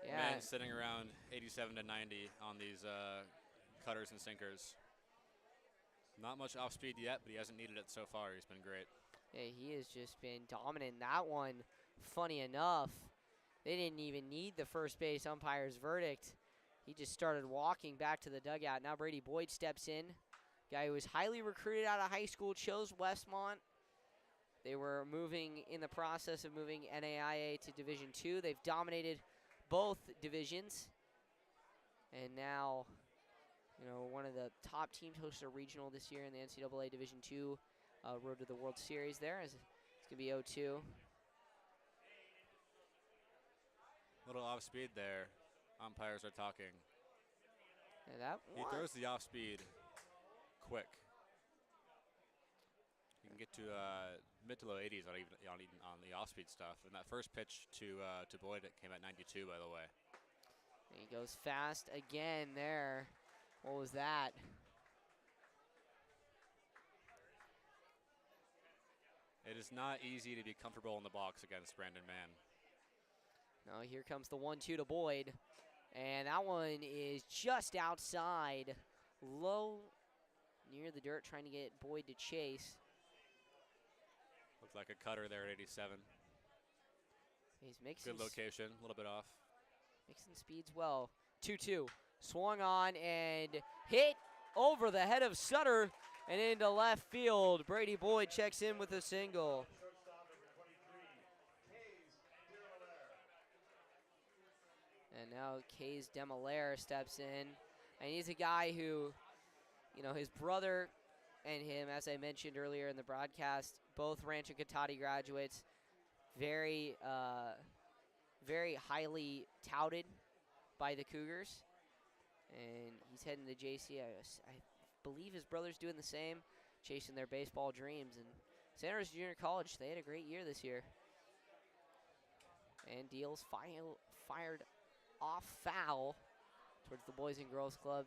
Yeah. Man sitting around 87 to 90 on these cutters and sinkers. Not much off speed yet, but he hasn't needed it so far. He's been great. Yeah, he has just been dominant. That one, funny enough, they didn't even need the first base umpire's verdict. He just started walking back to the dugout. Now Brady Boyd steps in. Guy who was highly recruited out of high school, chose Westmont. They were in the process of moving NAIA to Division II. They've dominated both divisions. And now, one of the top teams hosted a regional this year in the NCAA Division II. Road to the World Series there. It's going to be 0-2. Little off speed there. Umpires are talking. He throws the off speed quick. You can get to mid to low 80s on the off speed stuff. And that first pitch to Boyd, it came at 92, by the way. He goes fast again there. What was that? It is not easy to be comfortable in the box against Brandon Mann. No, here comes the 1-2 to Boyd. And that one is just outside low near the dirt, trying to get Boyd to chase. Looks like a cutter there at 87. He's mixing Good location, a little bit off. mixing speeds well. 2-2. Swung on and hit over the head of Sutter and into left field. Brady Boyd checks in with a single. And now Kays Demolaire steps in. And he's a guy who, you know, his brother and him, as I mentioned earlier in the broadcast, both Rancho Cotati graduates, very highly touted by the Cougars. And he's heading to JC. I believe his brother's doing the same, chasing their baseball dreams. And Santa Rosa Junior College, they had a great year this year. And deals fired off foul towards the Boys and Girls Club.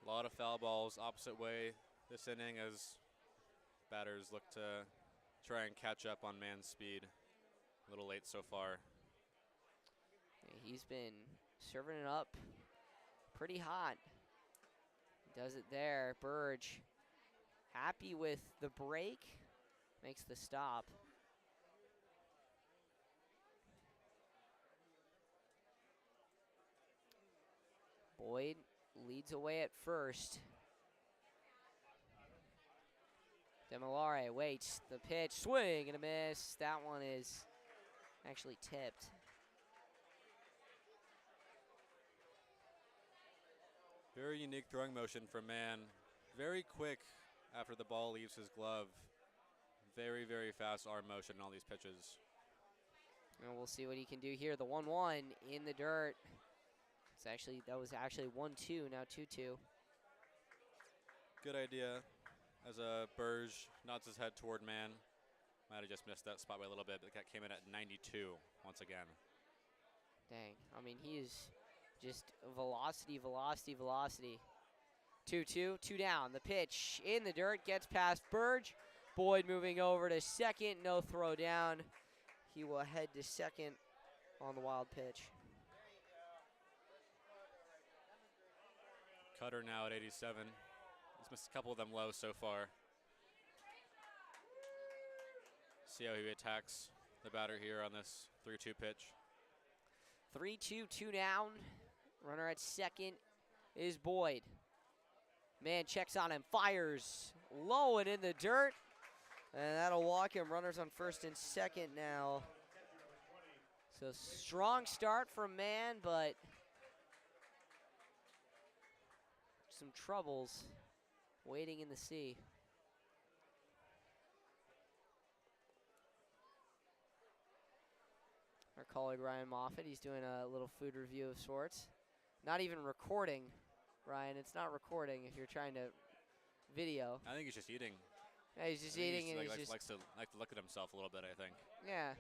A lot of foul balls opposite way this inning as batters look to try and catch up on man speed. A little late so far. He's been serving it up pretty hot. Does it there. Burge happy with the break. Makes the stop. Boyd leads away at first. Demolare waits. The pitch. Swing and a miss. That one is actually tipped. Very unique throwing motion from Mann. Very quick after the ball leaves his glove. Very, very fast arm motion on all these pitches. And we'll see what he can do here. The 1-1 in the dirt. That was actually 1-2, now 2-2. Good idea. As Burge nods his head toward Mann. Might have just missed that spot by a little bit, but that came in at 92 once again. Dang, I mean, he is just velocity, velocity, velocity. 2-2, 2 down. The pitch in the dirt gets past Burge. Boyd moving over to second, no throw down. He will head to second on the wild pitch. Cutter now at 87. He's missed a couple of them low so far. See how he attacks the batter here on this 3-2 pitch. 3-2, 2 down. Runner at second is Boyd. Man checks on him, fires low and in the dirt. And that'll walk him. Runners on first and second now. So strong start from Mann, but some troubles waiting in the sea. Our colleague Ryan Moffett, he's doing a little food review of sorts. Not even recording, Ryan. It's not recording if you're trying to video. I think he's just eating. Yeah, he's just eating, and he he's just likes to look at himself a little bit, I think. yeah.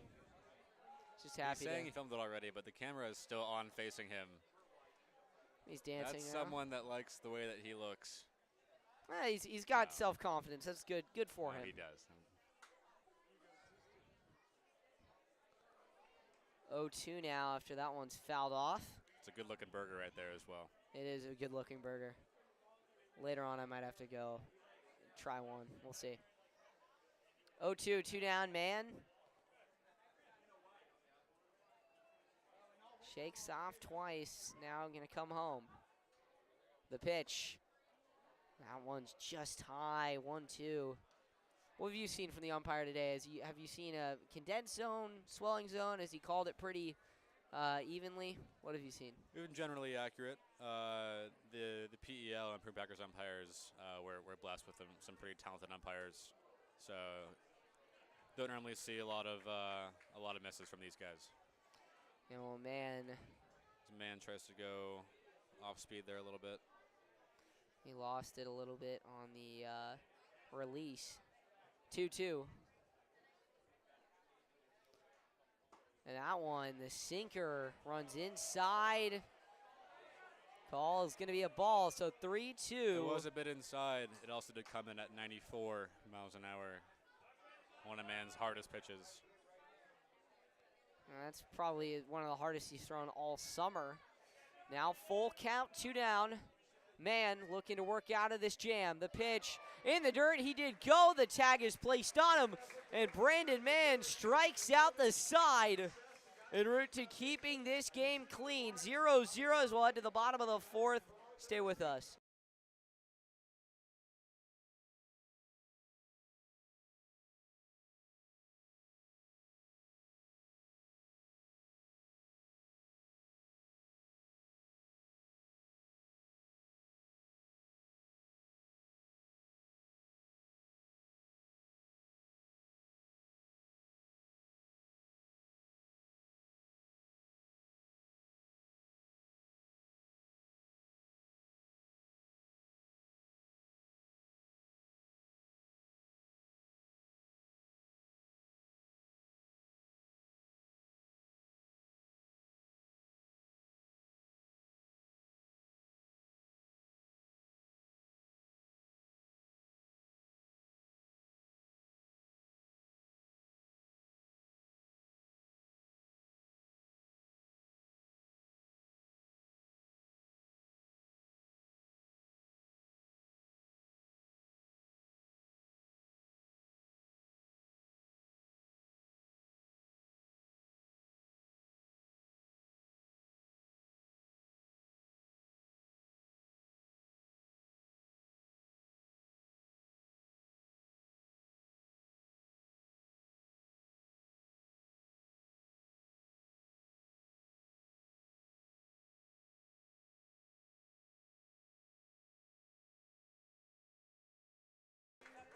Just happy. He's saying he filmed it already, but the camera is still on facing him. He's dancing. That's now. someone that likes the way that he looks. He's got self-confidence. That's good. Good for him. He does. 0-2 now after that one's fouled off. It's a good-looking burger right there as well. It is a good-looking burger. Later on, I might have to go try one. We'll see. 0-2, 2 down, man. Shakes off twice. Now going to come home. The pitch. That one's just high. 1-2. What have you seen from the umpire today? Have you seen a condensed zone, swelling zone? Has he called it pretty evenly? What have you seen? We've been generally accurate. The PEL and Prune Packers umpires, we're blessed with some pretty talented umpires. So don't normally see a lot of misses from these guys. And well, man. Mann tries to go off speed there a little bit. He lost it a little bit on the release. 2-2. And that one, the sinker runs inside. Call is going to be a ball, so 3-2. It was a bit inside. It also did come in at 94 miles an hour. One of Mann's hardest pitches. That's probably one of the hardest he's thrown all summer. Now full count, 2 down. man looking to work out of this jam. The pitch in the dirt. He did go. The tag is placed on him. And Brandon Mann strikes out the side en route to keeping this game clean. 0-0 as we'll head to the bottom of the fourth. Stay with us.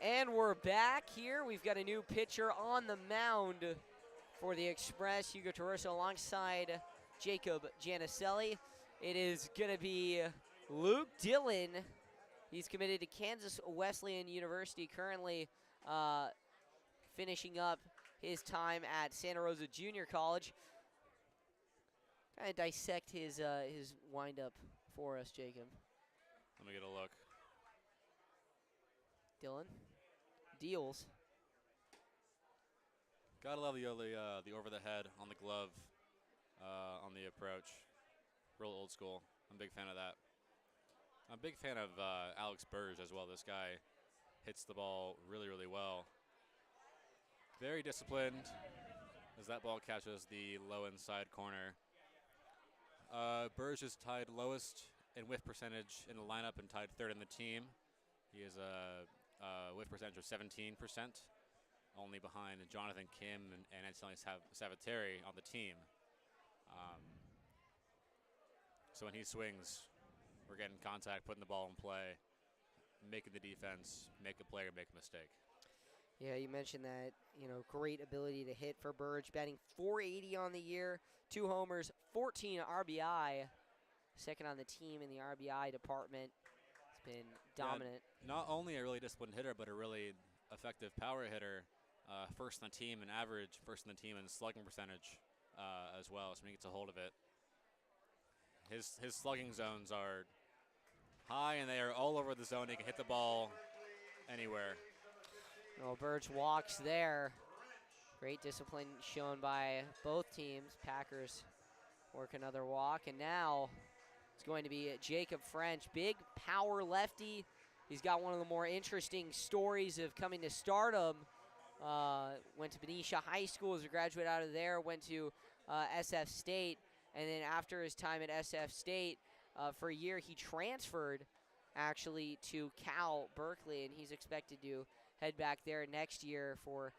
And we're back here. We've got a new pitcher on the mound for the Express, Hugo Traverso, alongside Jacob Janicelli. It is going to be Luke Dillon. He's committed to Kansas Wesleyan University, currently finishing up his time at Santa Rosa Junior College. Kind of dissect his windup for us, Jacob. Let me get a look. Dillon deals. Gotta love the over the head on the glove, on the approach. Real old school. I'm a big fan of that. I'm a big fan of Alex Burge as well. This guy hits the ball really, really well. Very disciplined as that ball catches the low inside corner. Burge is tied lowest in whiff percentage in the lineup and tied third in the team. He has a whiff percentage of 17%, only behind Jonathan Kim and Anthony Savateri on the team. So when he swings, we're getting contact, putting the ball in play, making the defense make a player make a mistake. Yeah, you mentioned that, great ability to hit for Burge, batting .480 on the year, 2 homers, 14 RBI, second on the team in the RBI department. It's been dominant. Yeah, not only a really disciplined hitter, but a really effective power hitter. First in the team in average, first in the team in slugging percentage as well. So when he gets a hold of it, his slugging zones are high and they are all over the zone. He can hit the ball anywhere. Well, Burge walks there. Great discipline shown by both teams. Packers work another walk, and now it's going to be Jacob French, big power lefty. He's got one of the more interesting stories of coming to stardom. Went to Benicia High School as a graduate out of there, went to SF State, and then after his time at SF State, for a year he transferred actually to Cal Berkeley, and he's expected to head back there next year for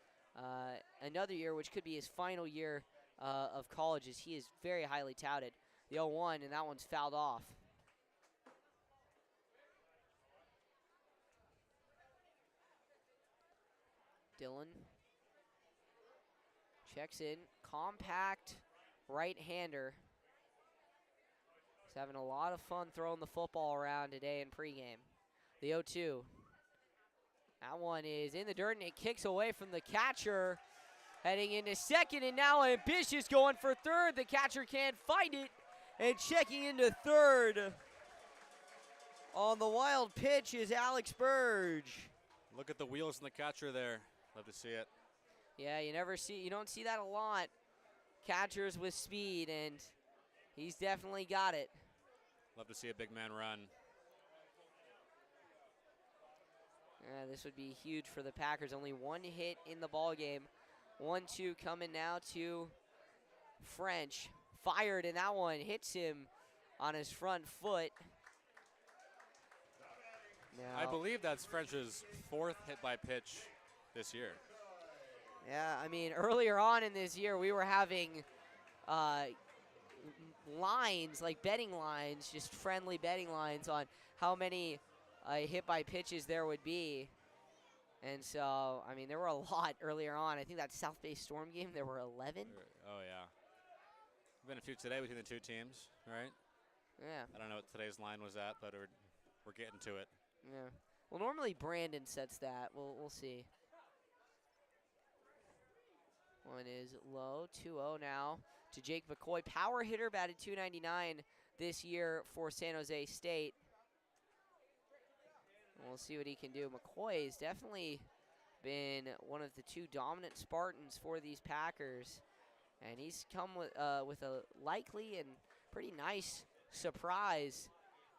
another year, which could be his final year of college, as he is very highly touted. The 0-1, and that one's fouled off. Dillon checks in, compact right-hander. He's having a lot of fun throwing the football around today in pregame. The 0-2. That one is in the dirt, and it kicks away from the catcher. Heading into second, and now Ambitious going for third. The catcher can't find it, and checking into third on the wild pitch is Alex Burge. Look at the wheels in the catcher there. Love to see it. Yeah, you don't see that a lot. Catchers with speed, and he's definitely got it. Love to see a big man run. This would be huge for the Packers. Only one hit in the ball game. 1-2 coming now to French. Fired, and that one hits him on his front foot. Now, I believe that's French's 4th hit by pitch this year. yeah, I mean, earlier on in this year, we were having lines, like betting lines, just friendly betting lines on how many hit by pitches there would be. And so, I mean, there were a lot earlier on. I think that South Bay Storm game, there were 11. Oh, yeah. Been a few today between the two teams, right? Yeah. I don't know what today's line was at, but we're getting to it. Yeah. Well, normally Brandon sets that. We'll see. One is low, 2-0 now to Jake McCoy. Power hitter, batted .299 this year for San Jose State. We'll see what he can do. McCoy has definitely been one of the 2 dominant Spartans for these Packers. And he's come with a likely and pretty nice surprise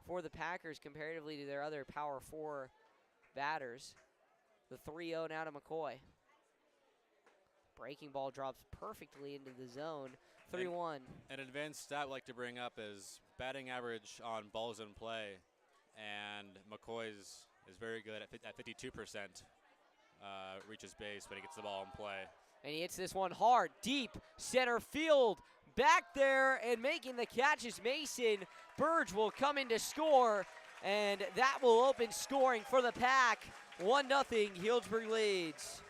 for the Packers comparatively to their other Power 4 batters. The 3-0 now to McCoy. Breaking ball drops perfectly into the zone. 3-1. An advanced stat I'd like to bring up is batting average on balls in play. And McCoy's is very good at 52%. Reaches base when he gets the ball in play. And he hits this one hard, deep, center field. Back there and making the catch is Mason. Burge will come in to score, and that will open scoring for the Pack. 1-0, Healdsburg leads.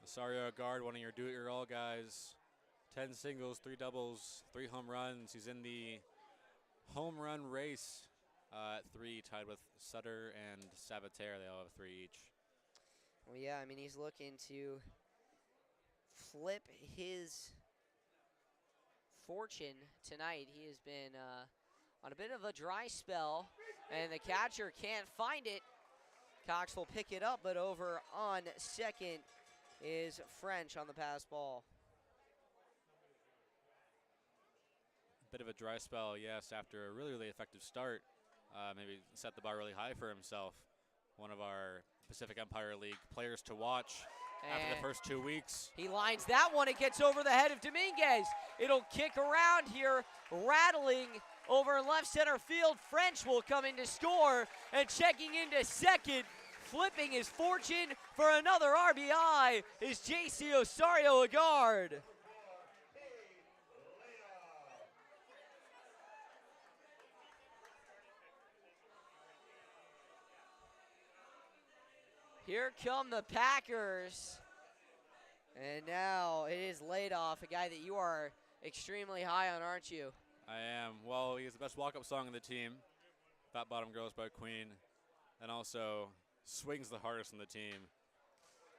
Rosario Guard, one of your do-it-your-all guys. 10 singles, 3 doubles, 3 home runs. He's in the home run race at 3, tied with Sutter and Sabater. They all have 3 each. Well, yeah, I mean, he's looking to flip his fortune tonight. He has been on a bit of a dry spell, and the catcher can't find it. Cox will pick it up, but over on second is French on the pass ball. Bit of a dry spell, yes, after a really effective start. Maybe set the bar really high for himself. One of our Pacific Empire League players to watch after the first 2 weeks. He lines that one. It gets over the head of Dominguez. It'll kick around here, rattling over left center field. French will come in to score, and checking into second, flipping his fortune for another RBI is J.C. Osario Agard. Here come the Packers. And now it is Laid-Off, a guy that you are extremely high on, aren't you? I am. Well, he has the best walk-up song in the team, Fat Bottom Girls by Queen, and also swings the hardest in the team.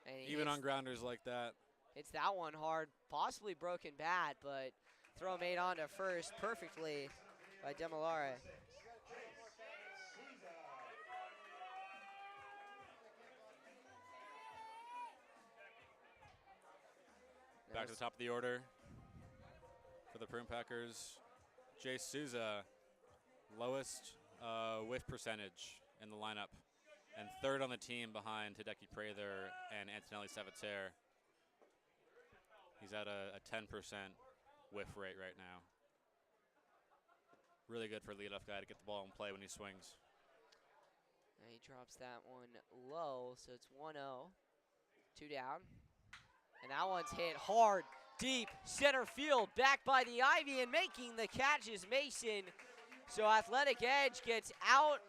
And even on grounders like that. It's that one hard, possibly broken bat, but throw made on to first perfectly by Demolare. Back to the top of the order for the Prune Packers. Jay Souza, lowest whiff percentage in the lineup, and third on the team behind Hideki Prather and Antonelli Sabater. He's at a 10% whiff rate right now. Really good for a leadoff guy to get the ball in play when he swings. And he drops that one low, so it's 1-0. 2 down. And that one's hit hard, deep, center field, back by the ivy, and making the catch is Mason. So Athletic Edge gets out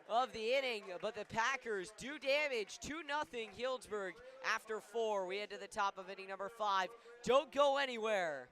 of the inning, but the Packers do damage. 2-0 Healdsburg after 4. We head to the top of inning number 5. Don't go anywhere.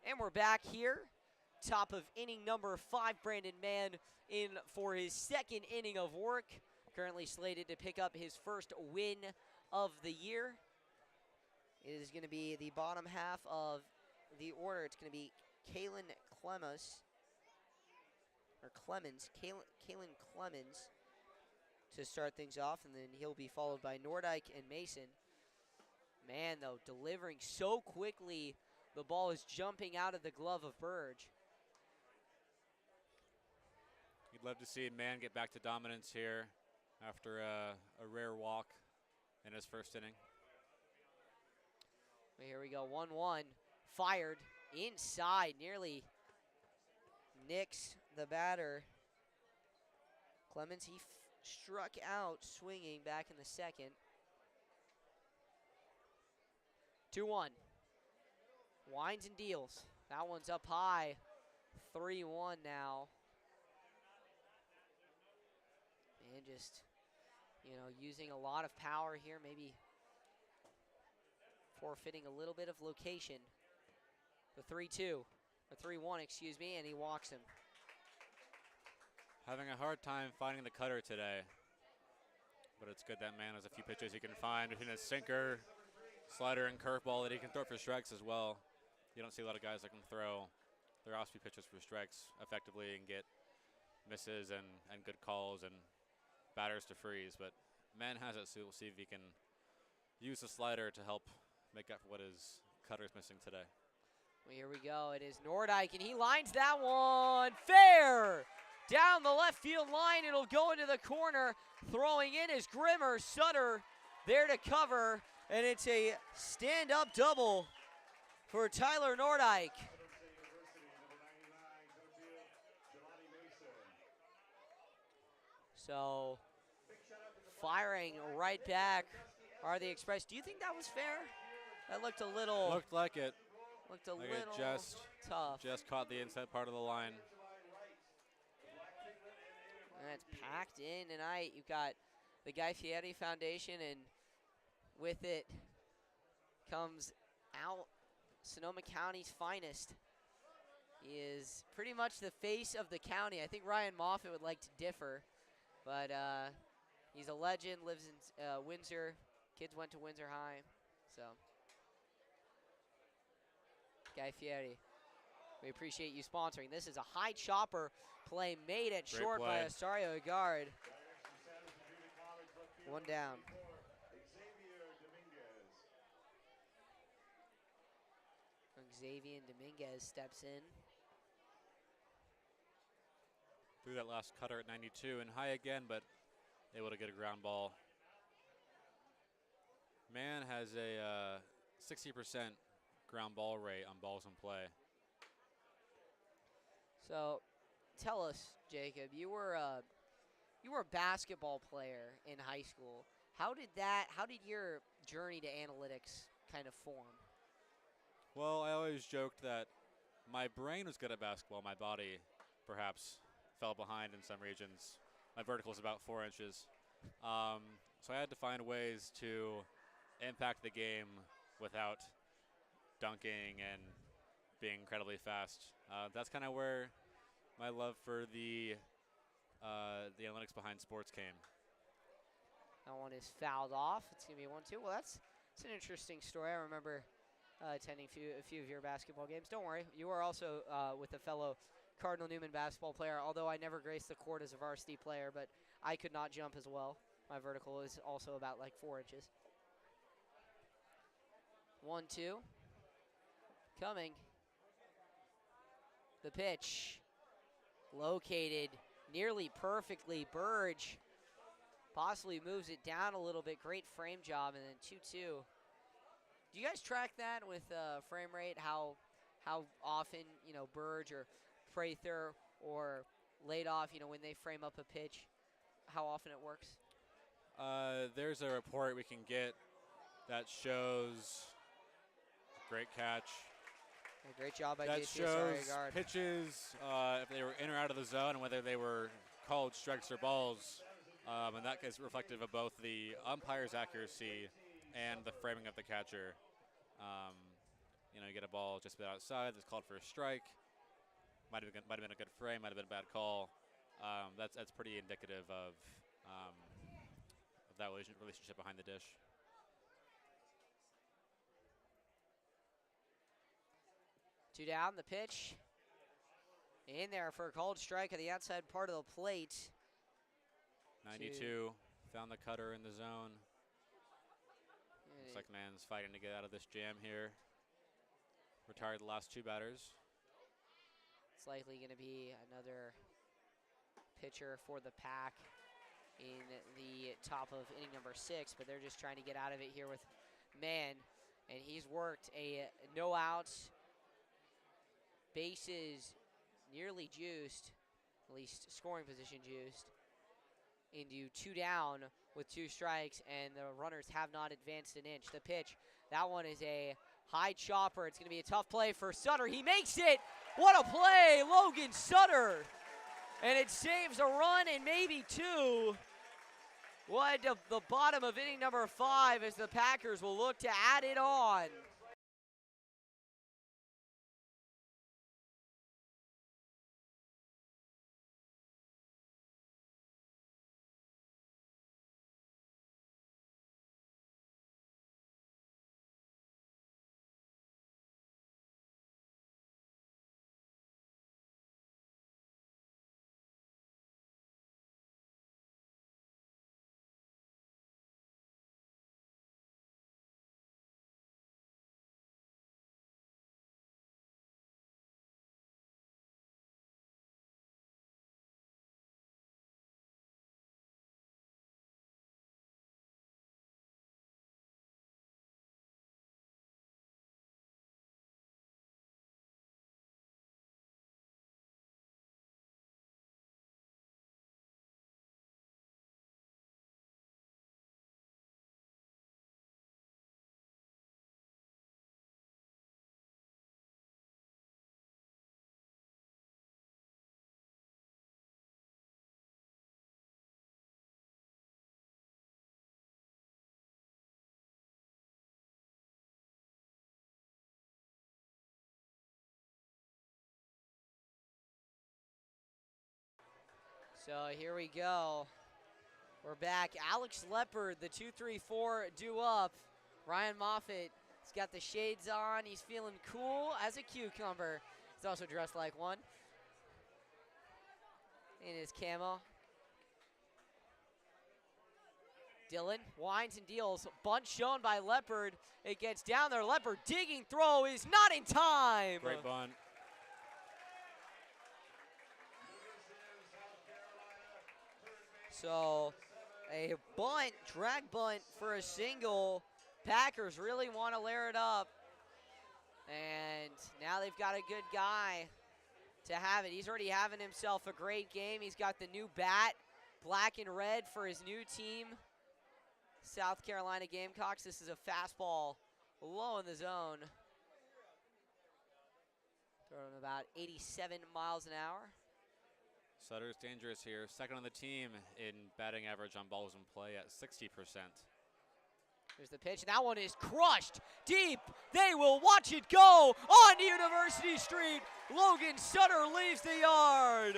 And we're back here. Top of inning number 5, Brandon Mann in for his second inning of work. Currently slated to pick up his first win of the year. It is going to be the bottom half of the order. It's going to be Kalen Clemens to start things off, and then he'll be followed by Nordyke and Mason. Man, though, delivering so quickly, the ball is jumping out of the glove of Burge. You'd love to see Mann get back to dominance here after a rare walk in his first inning. Well, here we go, 1-1, fired inside, nearly nicks the batter. Clemens, he struck out swinging back in the second. 2-1. Winds and deals. That one's up high. 3-1 now. And just, using a lot of power here, maybe forfeiting a little bit of location. The 3-2, or 3-1, excuse me, and he walks him. Having a hard time finding the cutter today, but it's good that Mann has a few pitches he can find between his sinker, slider, and curveball that he can throw for strikes as well. You don't see a lot of guys that can throw their off-speed pitches for strikes effectively and get misses and good calls and batters to freeze, but Mann has it, so we'll see if he can use the slider to help make up for what his cutter's missing today. Well, here we go. It is Nordyke, and he lines that one fair down the left field line. It'll go into the corner. Throwing in is Grimmer. Sutter there to cover, and it's a stand-up double for Tyler Nordyke. So, firing right back are the Express. Do you think that was fair? That looked a little... Looked like it. Looked a like little it tough. Just caught the inside part of the line. And it's packed in tonight. You've got the Guy Fieri Foundation, and with it comes out Sonoma County's finest. He is pretty much the face of the county. I think Ryan Moffett would like to differ, but he's a legend, lives in Windsor. Kids went to Windsor High, so. Guy Fieri, we appreciate you sponsoring. This is a high chopper play made at Great short play. by Osario Agard. One down. Xavier Dominguez steps in. Threw that last cutter at 92 and high again, but able to get a ground ball. Mann has a 60% ground ball rate on balls in play. So, tell us, Jacob, you were a basketball player in high school. How did your journey to analytics kind of form? Well, I always joked that my brain was good at basketball. My body perhaps fell behind in some regions. My vertical is about 4 inches. So I had to find ways to impact the game without dunking and being incredibly fast. That's kind of where my love for the analytics behind sports came. That one is fouled off. It's going to be 1-2. Well, that's an interesting story. I remember attending a few of your basketball games. Don't worry. You are also with a fellow Cardinal Newman basketball player, although I never graced the court as a varsity player, but I could not jump as well. My vertical is also about like 4 inches. 1-2. Coming. The pitch. Located nearly perfectly. Burge possibly moves it down a little bit. Great frame job, and then 2-2. Do you guys track that with frame rate? How often, Burge or Prather or Ladoff, when they frame up a pitch, how often it works? There's a report we can get that shows great catch. A great job by that JC shows Osario-Agard. pitches, if they were in or out of the zone, and whether they were called strikes or balls. And that is reflective of both the umpire's accuracy and the framing of the catcher. You get a ball just a bit outside that's called for a strike. Might have been a good frame, might have been a bad call. That's pretty indicative of that relationship behind the dish. Two down, the pitch. In there for a called strike at the outside part of the plate. 92, found the cutter in the zone. Looks like man's fighting to get out of this jam here. Retired the last 2 batters. It's likely going to be another pitcher for the Pack in the top of inning number 6, but they're just trying to get out of it here with Man. And he's worked a no outs, bases nearly juiced, at least scoring position juiced, into 2 down with 2 strikes, and the runners have not advanced an inch. The pitch, that one is a high chopper. It's going to be a tough play for Sutter. He makes it. What a play, Logan Sutter. And it saves a run and maybe 2. What the bottom of inning number 5 as the Packers will look to add it on. So here we go. We're back. Alex Leopard, the 2-3-4 due up. Ryan Moffett, he's got the shades on. He's feeling cool as a cucumber. He's also dressed like one in his camo. Dylan winds and deals. Bunt shown by Leopard. It gets down there. Leopard digging throw is not in time. Great bunt. So a bunt, drag bunt for a single. Packers really want to layer it up. And now they've got a good guy to have it. He's already having himself a great game. He's got the new bat, black and red for his new team, South Carolina Gamecocks. This is a fastball low in the zone. Throwing about 87 miles an hour. Sutter's dangerous here. Second on the team in batting average on balls in play at 60%. Here's the pitch, and that one is crushed deep. They will watch it go on to University Street. Logan Sutter leaves the yard.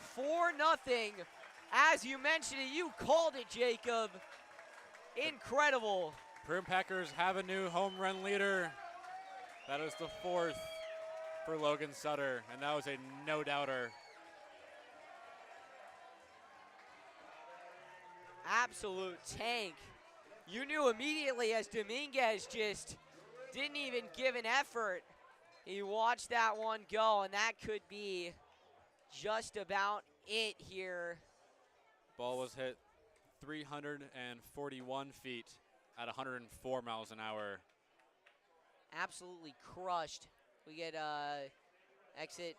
For nothing. As you mentioned it, you called it, Jacob. Incredible. Prune Packers have a new home run leader. That is the 4th for Logan Sutter, and that was a no-doubter. Absolute tank. You knew immediately as Dominguez just didn't even give an effort. He watched that one go, and that could be just about it here. Ball was hit 341 feet at 104 miles an hour. Absolutely crushed. We get exit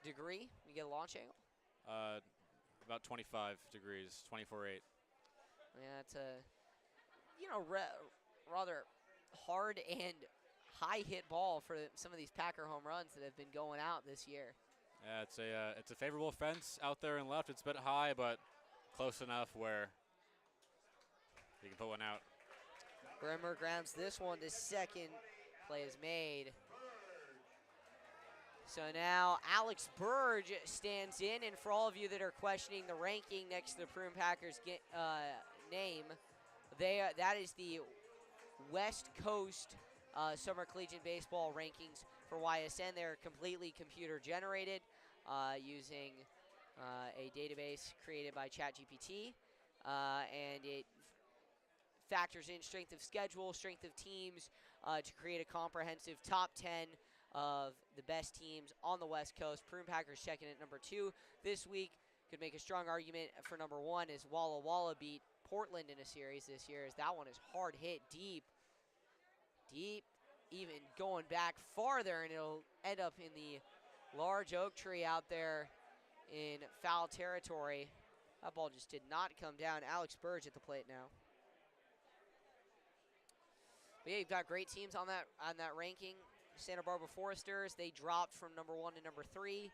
degree. We get a launch angle. About 25 degrees, 24.8. Yeah, it's a rather hard and high hit ball for some of these Packer home runs that have been going out this year. Yeah, it's a favorable fence out there and left. It's a bit high, but close enough where you can put one out. Bremer grounds this one to second. Play is made. So now Alex Burge stands in, and for all of you that are questioning the ranking next to the Prune Packers name, that is the West Coast Summer Collegiate Baseball rankings for YSN. They're completely computer generated using a database created by ChatGPT, and it factors in strength of schedule, strength of teams to create a comprehensive top 10 of the best teams on the West Coast. Prune Packers checking at number 2 this week. Could make a strong argument for number 1 as Walla Walla beat Portland in a series this year, as that one is hard hit deep, even going back farther, and it'll end up in the large oak tree out there in foul territory. That ball just did not come down. Alex Burge at the plate now. But yeah, you've got great teams on that ranking. Santa Barbara Foresters, they dropped from number 1 to number 3.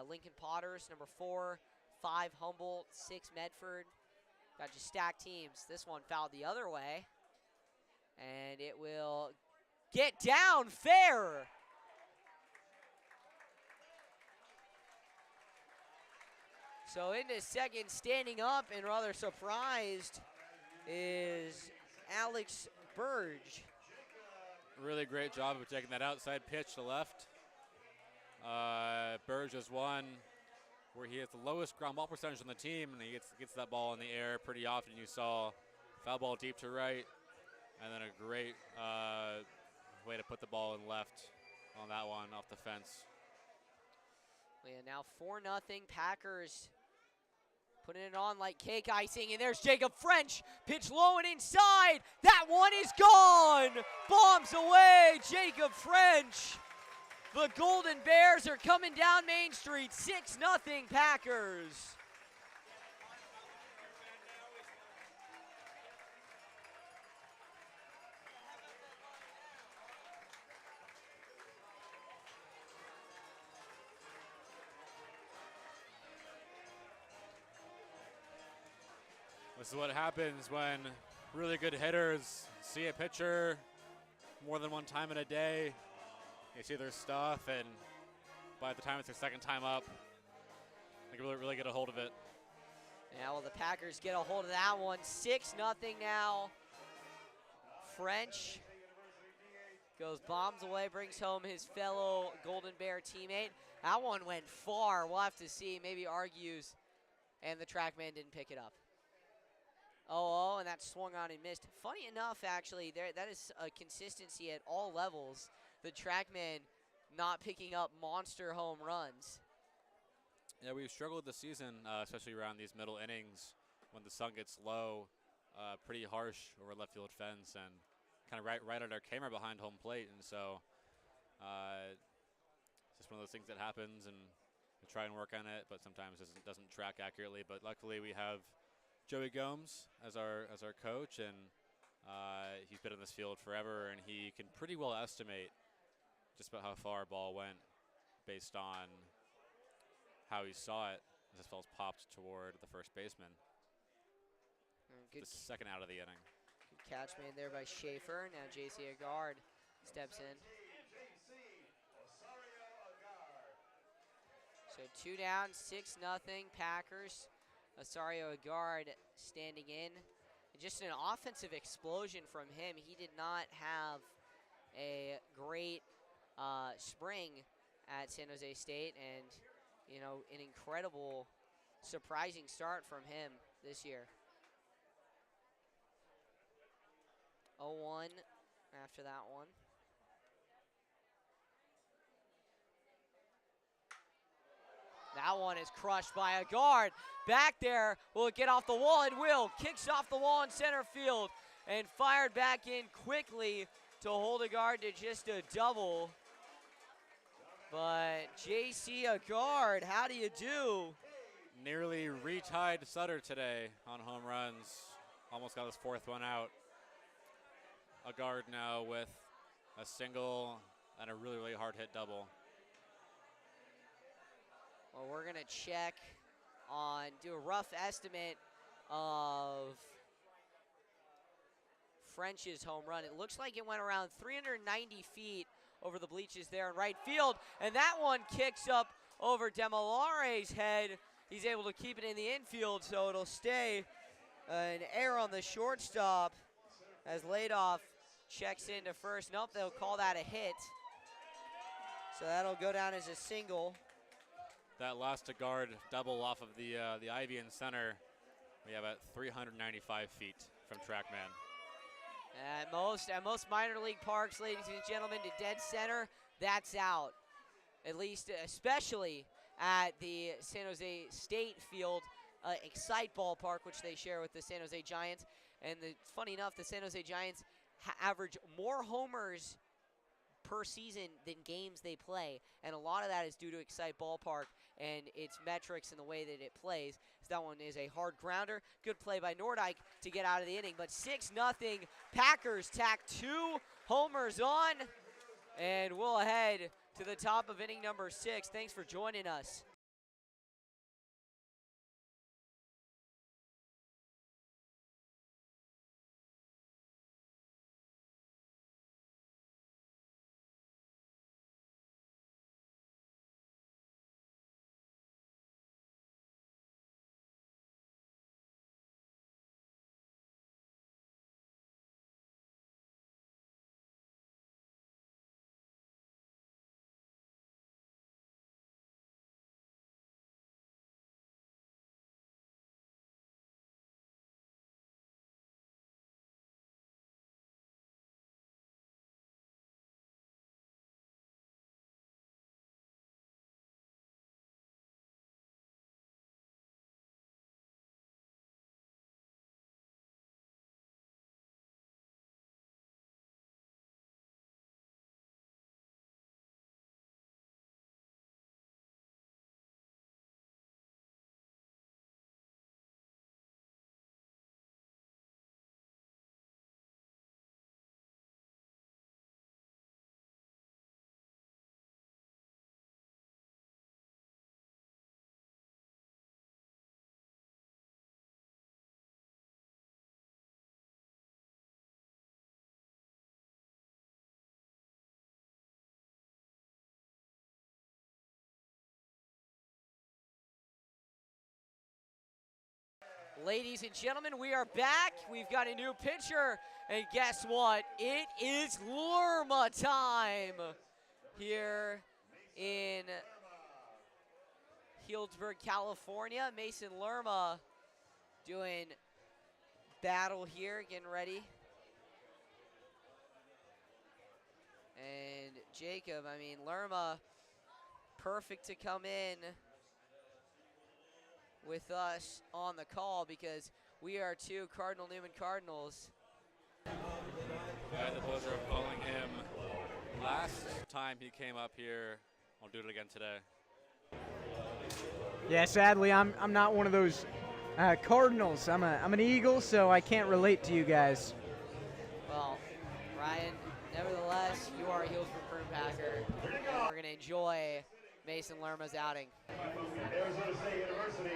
Lincoln Potters, number 4. 5 Humboldt, 6 Medford. Got just stacked teams. This one fouled the other way. And it will get down fair. So into second, standing up and rather surprised, is Alex Burge. Really great job of taking that outside pitch to left. Burge has one where he has the lowest ground ball percentage on the team, and he gets that ball in the air pretty often. You saw foul ball deep to right, and then a great way to put the ball in left on that one off the fence. Yeah, now 4-0 Packers putting it on like cake icing, and there's Jacob French. Pitch low and inside. That one is gone. Bombs away, Jacob French. The Golden Bears are coming down Main Street, 6-0 Packers. This is what happens when really good hitters see a pitcher more than one time in a day. They see their stuff, and by the time it's their second time up, they can really get a hold of it. Yeah, well, the Packers get a hold of that one. 6-0 now. French goes bombs away, brings home his fellow Golden Bear teammate. That one went far. We'll have to see. Maybe argues, and the TrackMan didn't pick it up. Oh, and that swung on and missed. Funny enough, actually, that is a consistency at all levels. The TrackMan not picking up monster home runs. Yeah, we've struggled this season, especially around these middle innings when the sun gets low, pretty harsh over left field fence and kind of right at our camera behind home plate. And so it's just one of those things that happens, and we try and work on it, but sometimes it doesn't track accurately. But luckily we have Joey Gomes as our coach, and he's been in this field forever, and he can pretty well estimate just about how far a ball went based on how he saw it as this ball's popped toward the first baseman. Good the second out of the inning. Good catch made there by Schaefer. Now J.C. Agard steps in. So 2 down, 6-0 Packers. Osario Agard standing in. And just an offensive explosion from him. He did not have a great spring at San Jose State, and you know, an incredible, surprising start from him this year. 0-1 after that one. That one is crushed by a guard. Back there, will it get off the wall? It will. Kicks off the wall in center field and fired back in quickly to hold a guard to just a double. But J.C. Agard, how do you do? Nearly retied Sutter today on home runs. Almost got his 4th one out. Agard now with a single and a really hard hit double. Well, we're going to check do a rough estimate of French's home run. It looks like it went around 390 feet over the bleachers there in right field, and that one kicks up over Demolare's head. He's able to keep it in the infield, so it'll stay an error on the shortstop as Ladoff checks into first. Nope, they'll call that a hit. So that'll go down as a single. That lost to guard double off of the ivy in center. We have at 395 feet from TrackMan. At most minor league parks, ladies and gentlemen, to dead center, that's out. At least, especially at the San Jose State Field, Excite Ballpark, which they share with the San Jose Giants. And funny enough, the San Jose Giants average more homers per season than games they play, and a lot of that is due to Excite Ballpark and its metrics and the way that it plays. So that one is a hard grounder. Good play by Nordyke to get out of the inning, but 6-0 Packers tack 2 homers on, and we'll head to the top of inning number 6. Thanks for joining us. Ladies and gentlemen, we are back. We've got a new pitcher, and guess what? It is Lurma time here in Healdsburg, California. Mason Lurma doing battle here, getting ready. And Jacob, I mean, Lurma, perfect to come in with us on the call because we are 2 Cardinal Newman Cardinals. I had the pleasure of calling him last time he came up here. I'll do it again today. Yeah, sadly, I'm not one of those Cardinals. I'm an Eagle, so I can't relate to you guys. Well, Ryan, nevertheless, you are a Healdsburg Prune Packer. We're going to enjoy Mason Lerma's outing. Arizona State University.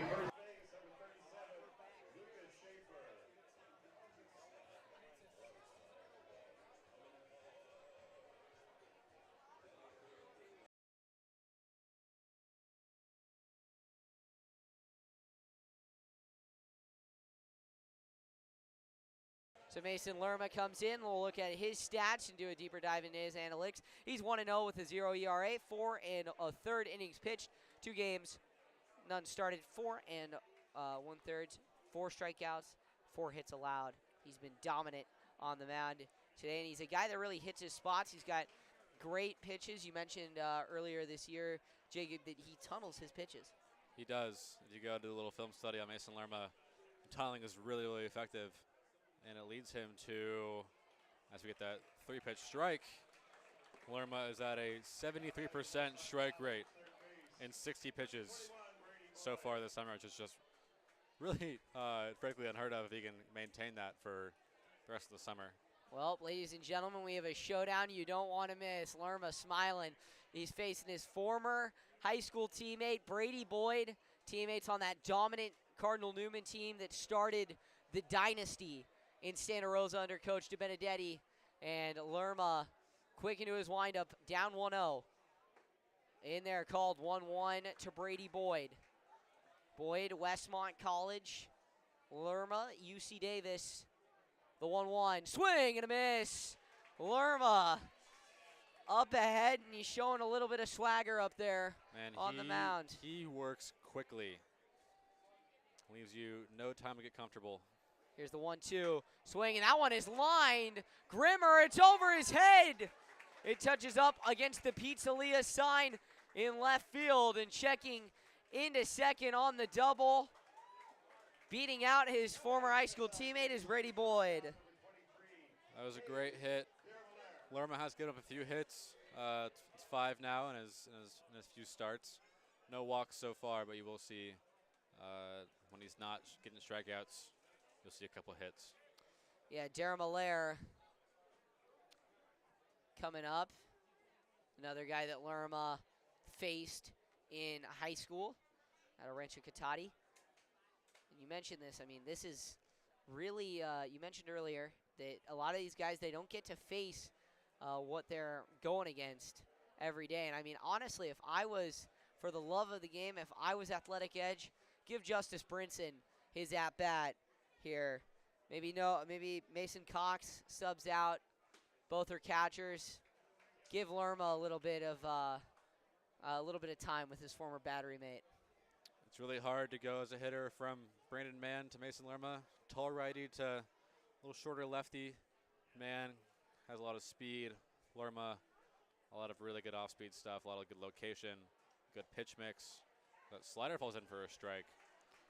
So Mason Lurma comes in. We'll look at his stats and do a deeper dive into his analytics. He's 1-0 with a 0 ERA, 4 1/3 innings pitched, 2 games, none started, 4 1/3, 4 strikeouts, 4 hits allowed. He's been dominant on the mound today, and he's a guy that really hits his spots. He's got great pitches. You mentioned earlier this year, Jacob, that he tunnels his pitches. He does. If you go do a little film study on Mason Lurma, tunneling is really, really effective. And it leads him to, as we get that 3-pitch strike, Lurma is at a 73% strike rate in 60 pitches so far this summer, which is just really, frankly, unheard of if he can maintain that for the rest of the summer. Well, ladies and gentlemen, we have a showdown you don't want to miss. Lurma smiling, He's facing his former high school teammate, Brady Boyd, teammates on that dominant Cardinal Newman team that started the dynasty in Santa Rosa under Coach DeBenedetti. And Lurma quick into his windup, down 1-0. In there, called 1-1 to Brady Boyd. Boyd, Westmont College. Lurma, UC Davis. The 1-1, swing and a miss. Lurma up ahead, and he's showing a little bit of swagger up there on the mound. He works quickly. Leaves you no time to get comfortable. Here's the 1-2, swing, and that one is lined. Grimmer, it's over his head. It touches up against the Pizzeria sign in left field, and checking into second on the double. Beating out his former high school teammate is Brady Boyd. That was a great hit. Lurma has given up a few hits. It's 5 now in his few starts. No walks so far, but you will see when he's not getting strikeouts, you'll see a couple hits. Yeah, Darren Malaire coming up. Another guy that Lurma faced in high school at Rancho Cotati. You mentioned this. I mean, this is really, you mentioned earlier that a lot of these guys, they don't get to face what they're going against every day. And I mean, honestly, if I was, for the love of the game, if I was Athletic Edge, give Justice Brinson his at-bat here. Maybe Mason Cox subs out. Both are catchers. Give Lurma a little bit of time with his former battery mate. It's really hard to go as a hitter from Brandon Mann to Mason Lurma. Tall righty to a little shorter lefty. Mann has a lot of speed. Lurma, a lot of really good off-speed stuff, a lot of good location, good pitch mix. That slider falls in for a strike.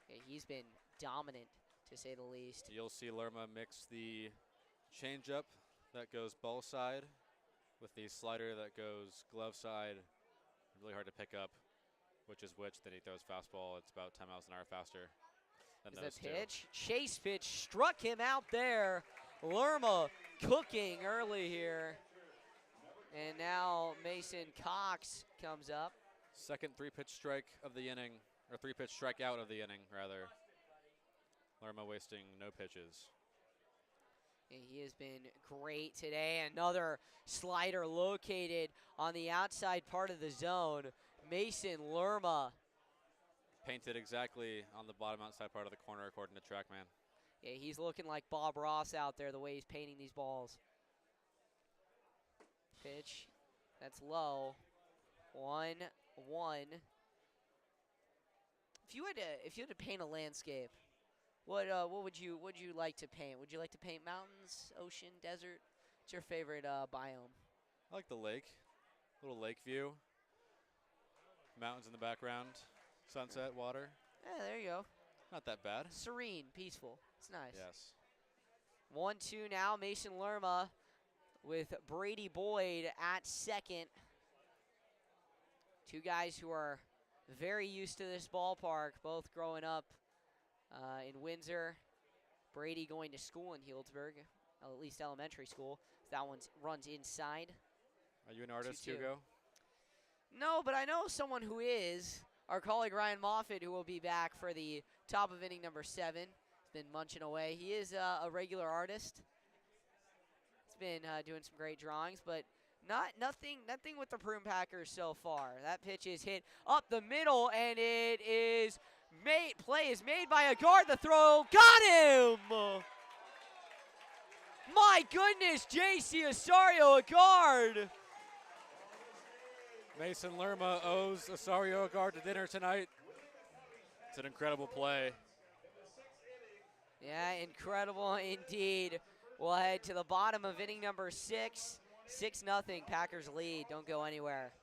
Yeah, he's been dominant, to say the least. You'll see Lurma mix the changeup that goes ball side with the slider that goes glove side. Really hard to pick up which is which. Then he throws fastball. It's about 10 miles an hour faster than those two. Pitch, chase pitch, struck him out there. Lurma cooking early here. And now Mason Cox comes up. Second three-pitch strike of the inning, or three-pitch strikeout of the inning, rather. Lurma wasting no pitches. And he has been great today. Another slider located on the outside part of the zone. Mason Lurma. Painted exactly on the bottom outside part of the corner, according to TrackMan. Yeah, he's looking like Bob Ross out there, the way he's painting these balls. Pitch, that's low. 1-1. If you had to paint a landscape, what would you like to paint? Would you like to paint mountains, ocean, desert? What's your favorite biome? I like the lake, little lake view. Mountains in the background, sunset, water. Yeah, there you go. Not that bad. Serene, peaceful. It's nice. Yes. 1-2 now. Mason Lurma with Brady Boyd at second. Two guys who are very used to this ballpark, both growing up in Windsor. Brady going to school in Healdsburg, at least elementary school. That one runs inside. Are you an artist, 2-2. Hugo? No, but I know someone who is. Our colleague Ryan Moffett, who will be back for the top of inning number 7. He's been munching away. He is a regular artist. He's been doing some great drawings, but nothing with the Prune Packers so far. That pitch is hit up the middle, and it is made. Play is made by a guard. The throw got him. My goodness, J.C. Osario, a guard. Mason Lurma owes Osario a guard to dinner tonight. It's an incredible play. Yeah, incredible indeed. We'll head to the bottom of inning number 6. 6-0, Packers lead. Don't go anywhere.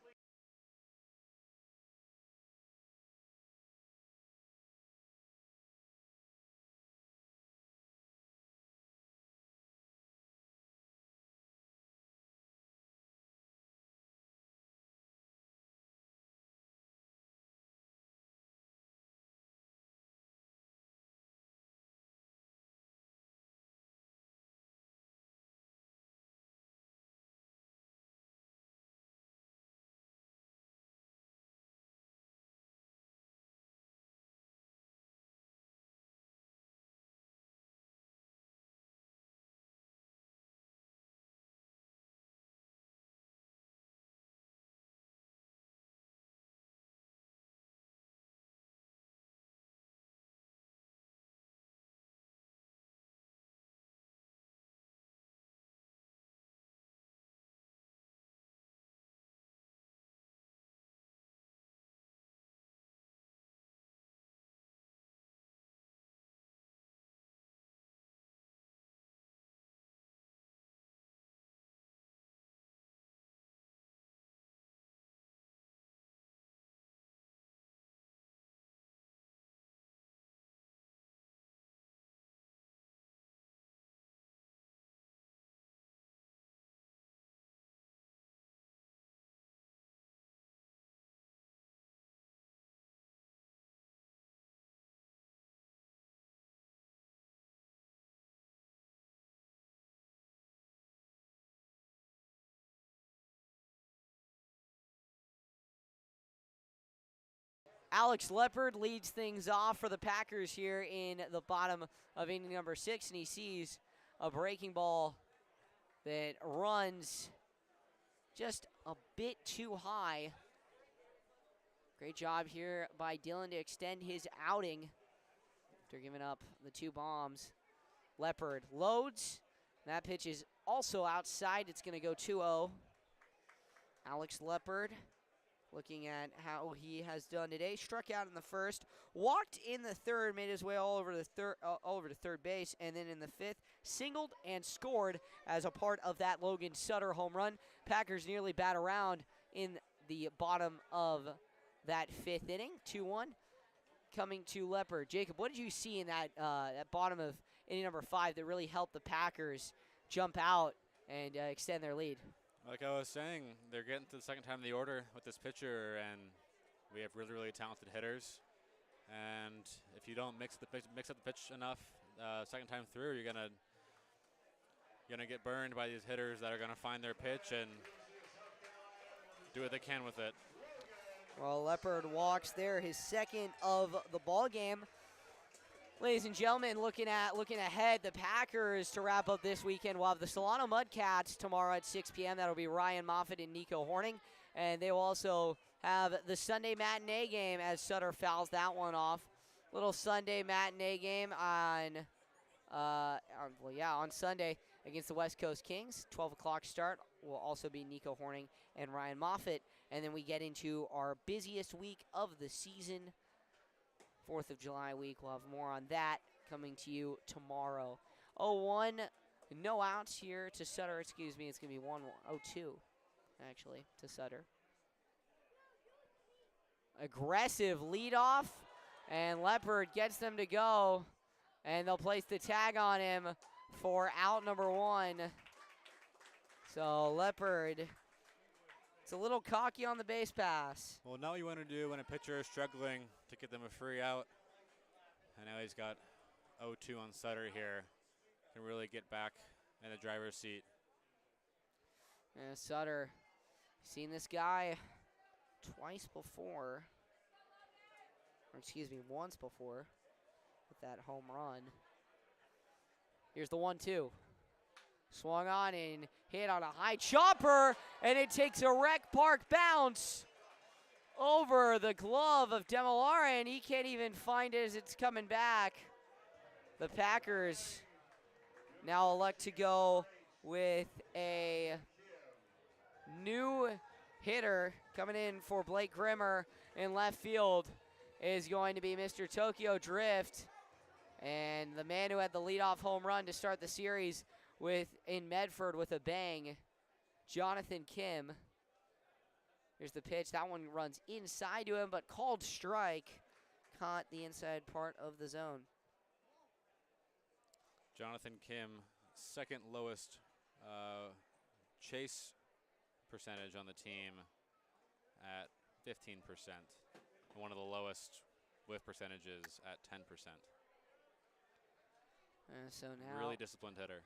Alex Leopard leads things off for the Packers here in the bottom of inning number 6, and he sees a breaking ball that runs just a bit too high. Great job here by Dylan to extend his outing after giving up the 2 bombs. Leopard loads. That pitch is also outside. It's going to go 2-0. Alex Leopard, looking at how he has done today, struck out in the first, walked in the third, made his way all over to third base, and then in the 5th, singled and scored as a part of that Logan Sutter home run. Packers nearly bat around in the bottom of that 5th inning, 2-1. Coming to Leopard. Jacob, what did you see in that bottom of inning number 5 that really helped the Packers jump out and extend their lead? Like I was saying, they're getting to the second time in the order with this pitcher, and we have really, really talented hitters. And if you don't mix up the pitch enough, second time through, you're gonna get burned by these hitters that are gonna find their pitch and do what they can with it. Well, Leopard walks there, his 2nd of the ball game. Ladies and gentlemen, looking ahead, the Packers to wrap up this weekend will have the Solano Mudcats tomorrow at 6 p.m. That'll be Ryan Moffett and Nico Horning. And they will also have the Sunday matinee game as Sutter fouls that one off. Little Sunday matinee game on Sunday against the West Coast Kings. 12 o'clock start will also be Nico Horning and Ryan Moffett. And then we get into our busiest week of the season, 4th of July week. We'll have more on that coming to you tomorrow. 0-1, no outs here to Sutter. Excuse me, it's going to be 1-0-2, actually, to Sutter. Aggressive leadoff, and Leopard gets them to go, and they'll place the tag on him for out number 1. So Leopard, it's a little cocky on the base pass. Well, now what you want to do when a pitcher is struggling to get them a free out, and now he's got 0-2 on Sutter here, can really get back in the driver's seat. Yeah, Sutter, seen this guy twice before, or excuse me, once before with that home run. Here's the 1-2. Swung on and hit on a high chopper, and it takes a Rec Park bounce over the glove of Demolare, and he can't even find it as it's coming back. The Packers now elect to go with a new hitter coming in for Blake Grimmer in left field is going to be Mr. Tokyo Drift, and the man who had the leadoff home run to start the series in Medford with a bang, Jonathan Kim. Here's the pitch. That one runs inside to him, but called strike. Caught the inside part of the zone. Jonathan Kim, 2nd lowest chase percentage on the team at 15%. One of the lowest whiff percentages at 10%. So now really disciplined hitter.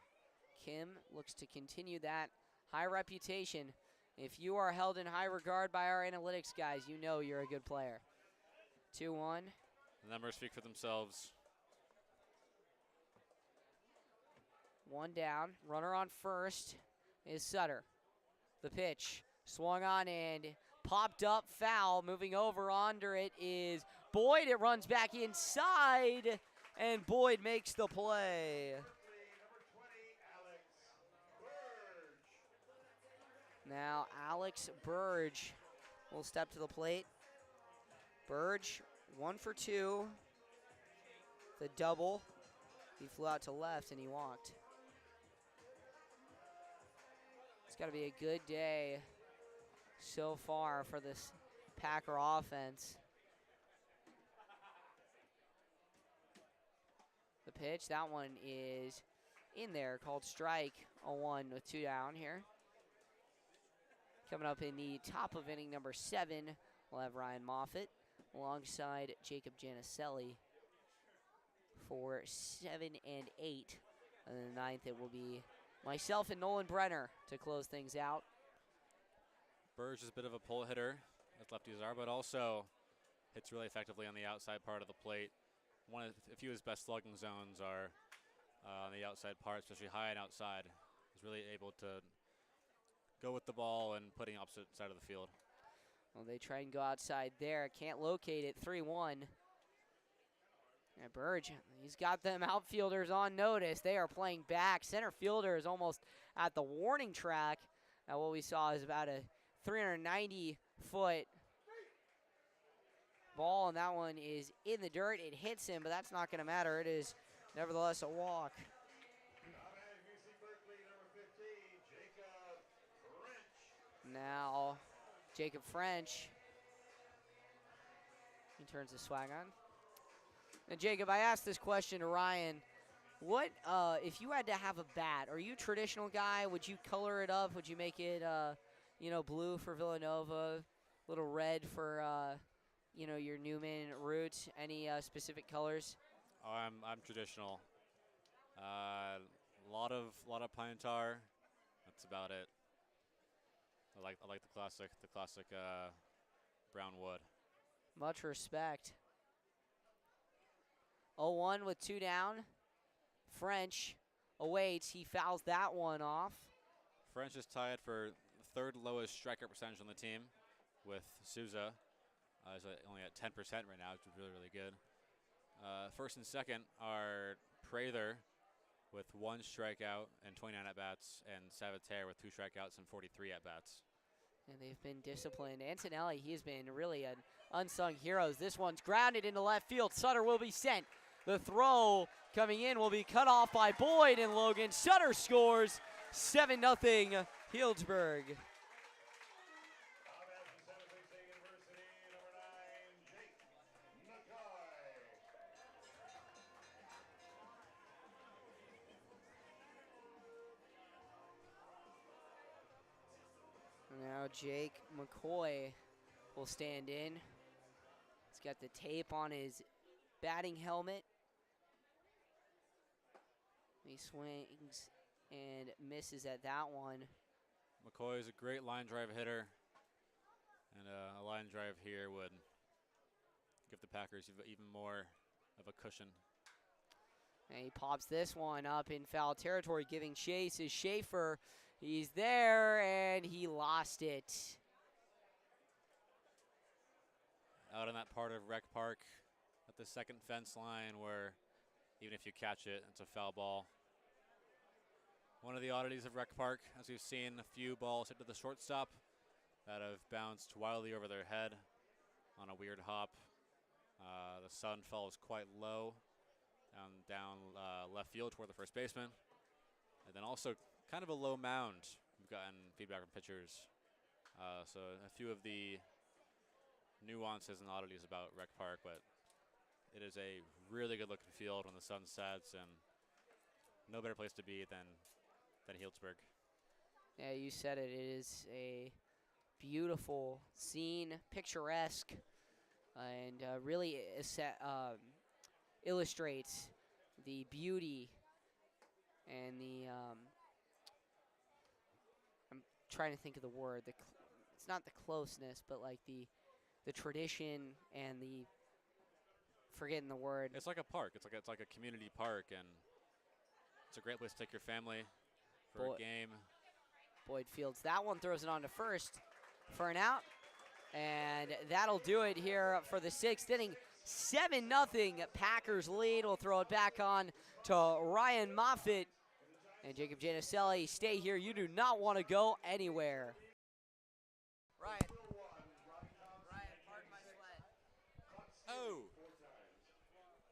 Kim looks to continue that high reputation. If you are held in high regard by our analytics guys, you know you're a good player. 2-1. The numbers speak for themselves. 1 down. Runner on first is Sutter. The pitch swung on and popped up foul. Moving over under it is Boyd. It runs back inside, and Boyd makes the play. Now Alex Burge will step to the plate. Burge, 1 for 2. The double. He flew out to left and he walked. It's got to be a good day so far for this Packer offense. The pitch, that one is in there, called strike. 0-1 with 2 down here. Coming up in the top of inning number 7, we'll have Ryan Moffett alongside Jacob Janicelli for 7 and 8. And then the 9th, it will be myself and Nolan Brenner to close things out. Burge is a bit of a pull hitter, as lefties are, but also hits really effectively on the outside part of the plate. A few of his best slugging zones are on the outside part, especially high and outside. He's really able to go with the ball and putting opposite side of the field. Well, they try and go outside there. Can't locate it. 3-1. And Burge, he's got them outfielders on notice. They are playing back. Center fielder is almost at the warning track. Now what we saw is about a 390-foot ball, and that one is in the dirt. It hits him, but that's not going to matter. It is nevertheless a walk. Now Jacob French, he turns the swag on. And Jacob, I asked this question to Ryan. What, if you had to have a bat, are you a traditional guy? Would you color it up? Would you make it, blue for Villanova, little red for, your Newman roots? Any specific colors? Oh, I'm traditional. A lot of pine tar. That's about it. I like the classic brown wood. Much respect. 0-1 with 2 down. French awaits. He fouls that one off. French is tied for third lowest strikeout percentage on the team with Souza. He's only at 10% right now, which is really, really good. First and second are Prather with 1 strikeout and 29 at-bats, and Sabater with 2 strikeouts and 43 at-bats. And they've been disciplined. Antonelli, he has been really an unsung hero. This one's grounded into left field. Sutter will be sent. The throw coming in will be cut off by Boyd, and Logan Sutter scores 7-0 Healdsburg. Now Jake McCoy will stand in. He's got the tape on his batting helmet. He swings and misses at that one. McCoy is a great line drive hitter, and a line drive here would give the Packers even more of a cushion. And he pops this one up in foul territory, giving chase is Schaefer. He's there, and he lost it. Out in that part of Rec Park at the second fence line where even if you catch it, it's a foul ball. One of the oddities of Rec Park, as we've seen a few balls hit to the shortstop that have bounced wildly over their head on a weird hop. The sun falls quite low down left field toward the first baseman. And then also kind of a low mound. We've gotten feedback from pitchers. So a few of the nuances and oddities about Rec Park, but it is a really good looking field when the sun sets, and no better place to be than Healdsburg. Yeah, you said it. It is a beautiful scene, picturesque, and really illustrates the beauty and the I'm trying to think of the word. It's not the closeness, but like the tradition and the forgetting the word. It's like a park. It's like a community park, and it's a great place to take your family for a game. Boyd fields that one, throws it on to first for an out, and that'll do it here for the 6th inning. 7-0 Packers lead. We'll throw it back on to Ryan Moffett and Jacob Janicelli. Stay here. You do not want to go anywhere. Ryan, pardon my sweat. Oh!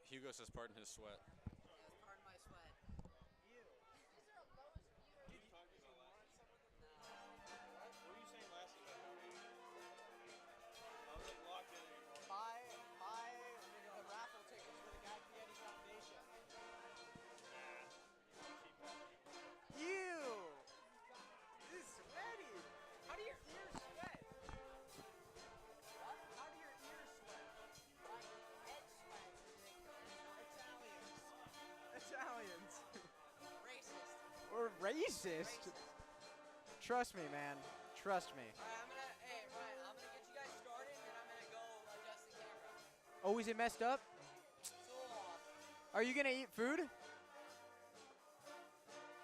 Hugo says pardon his sweat. Yes, pardon my sweat. Buy the raffle tickets for the Guy Fieri Foundation. You! This is sweaty. How do your ears sweat? What? How do your ears sweat? My head sweats. Italians. Racist. We're racist. Trust me, man. Trust me. All right, Ryan, I'm gonna get you guys started, and I'm gonna go adjust the camera. Oh, is it messed up? Are you gonna eat food?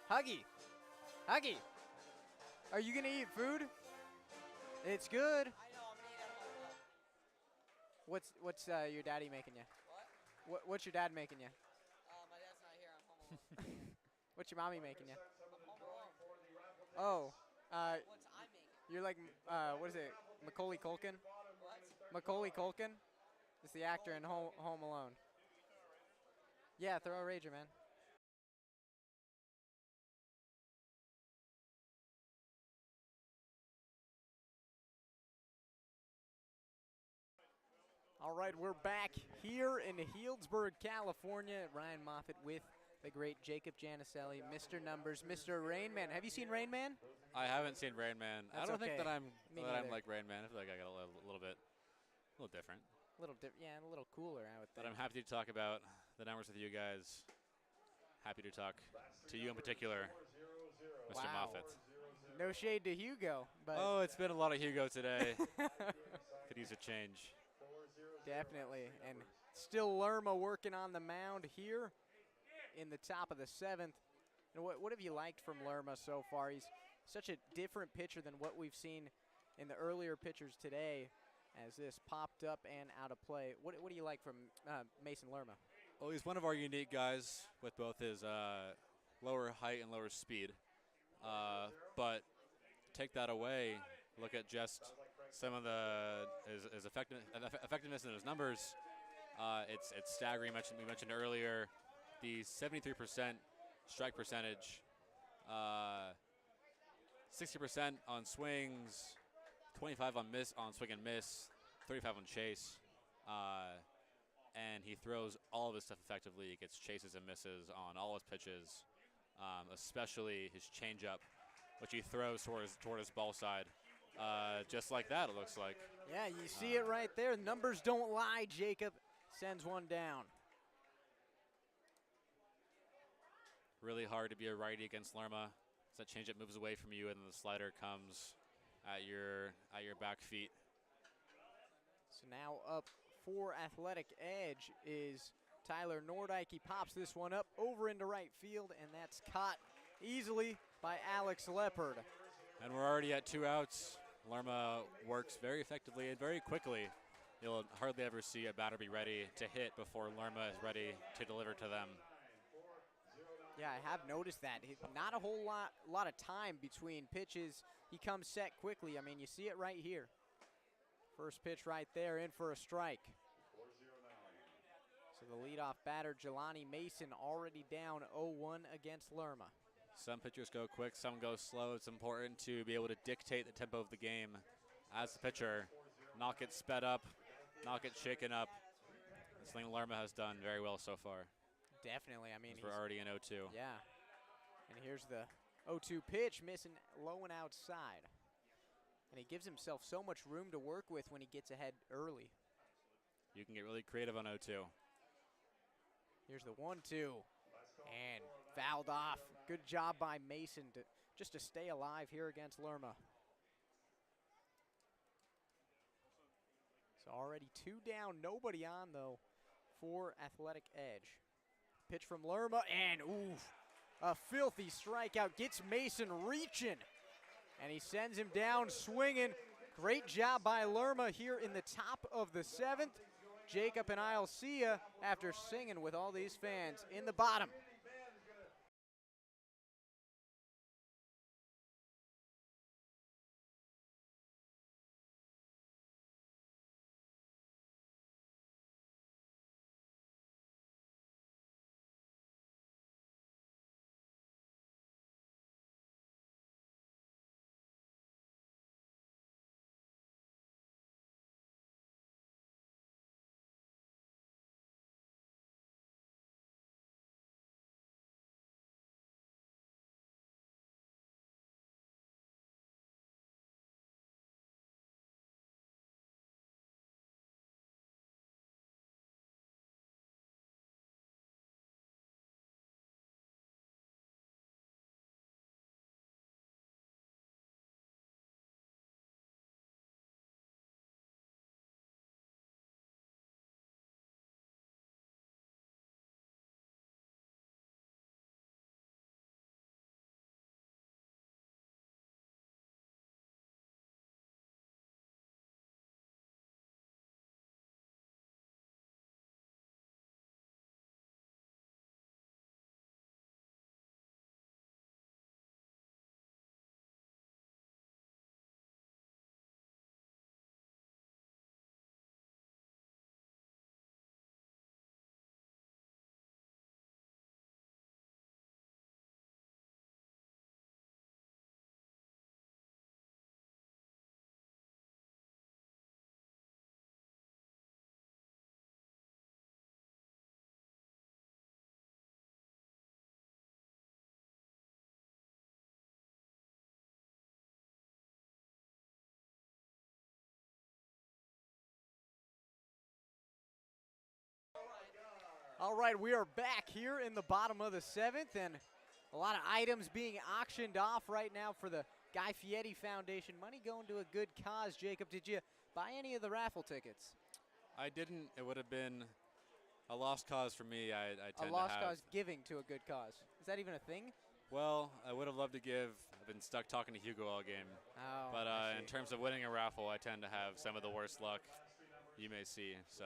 Huggy. Huggy. Are you gonna eat food? It's good. What's your daddy making you? What's your dad making you? My dad's not here. I'm home alone. What's your mommy making you? I'm home alone. Oh, What's I making? you're like what is it? Macaulay Culkin? What? Macaulay Culkin? It's the actor in Home Alone. Yeah, throw a rager, man. All right, we're back here in Healdsburg, California. Ryan Moffett with the great Jacob Janicelli, Mr. Numbers, Mr. Rain Man. Have you seen Rain Man? I haven't seen Rain Man. I That's don't think okay. that I'm Me that I'm neither. like Rain Man. I feel like I got a little different. Yeah, a little cooler, I would But think. I'm happy to talk about the numbers with you guys. Happy to talk to you in particular, Mr. Wow. Moffett. No shade to Hugo, but Oh, it's been a lot of Hugo today. Could use a change. definitely. And still Lurma working on the mound here in the top of the 7th. And what have you liked from Lurma so far? He's such a different pitcher than what we've seen in the earlier pitchers today, as this popped up and out of play. What do you like from Mason Lurma? Well, he's one of our unique guys with both his lower height and lower speed. But take that away, look at just some of his effectiveness in his numbers. It's staggering. We mentioned earlier the 73% strike percentage, 60% on swings, 25 on swing and miss, 35 on chase. And he throws all of his stuff effectively. He gets chases and misses on all his pitches, especially his changeup, which he throws toward his ball side. Just like that, it looks like. Yeah, you see it right there. Numbers don't lie. Jacob sends one down. Really hard to be a righty against Lurma. That changeup moves away from you, and then the slider comes at your back feet. So now up for Athletic Edge is Tyler Nordyke. He pops this one up over into right field, and that's caught easily by Alex Leopard. And we're already at 2 outs. Lurma works very effectively and very quickly. You'll hardly ever see a batter be ready to hit before Lurma is ready to deliver to them. Yeah, I have noticed that. Not a whole lot of time between pitches. He comes set quickly. I mean, you see it right here. First pitch right there, in for a strike. So the leadoff batter, Jelani Mason, already down 0-1 against Lurma. Some pitchers go quick, some go slow. It's important to be able to dictate the tempo of the game as the pitcher, not get sped up, not get shaken up. It's something Lurma has done very well so far. Definitely. I mean, We're already in 0-2. Yeah. And here's the 0-2 pitch, missing low and outside. And he gives himself so much room to work with when he gets ahead early. You can get really creative on 0-2. Here's the 1-2. And fouled off. Good job by Mason just to stay alive here against Lurma. So already 2 down, nobody on though for Athletic Edge. Pitch from Lurma, and oof, a filthy strikeout. Gets Mason reaching, and he sends him down swinging. Great job by Lurma here in the top of the 7th. Jacob and I'll see ya after singing with all these fans in the bottom. All right, we are back here in the bottom of the 7th, and a lot of items being auctioned off right now for the Guy Fieri Foundation. Money going to a good cause. Jacob, did you buy any of the raffle tickets? I didn't. It would have been a lost cause for me. I tend A lost to have. cause giving to a good cause. Is that even a thing? Well, I would have loved to give. I've been stuck talking to Hugo all game. Oh, But I see. in terms of winning a raffle, I tend to have some of the worst luck you may see. So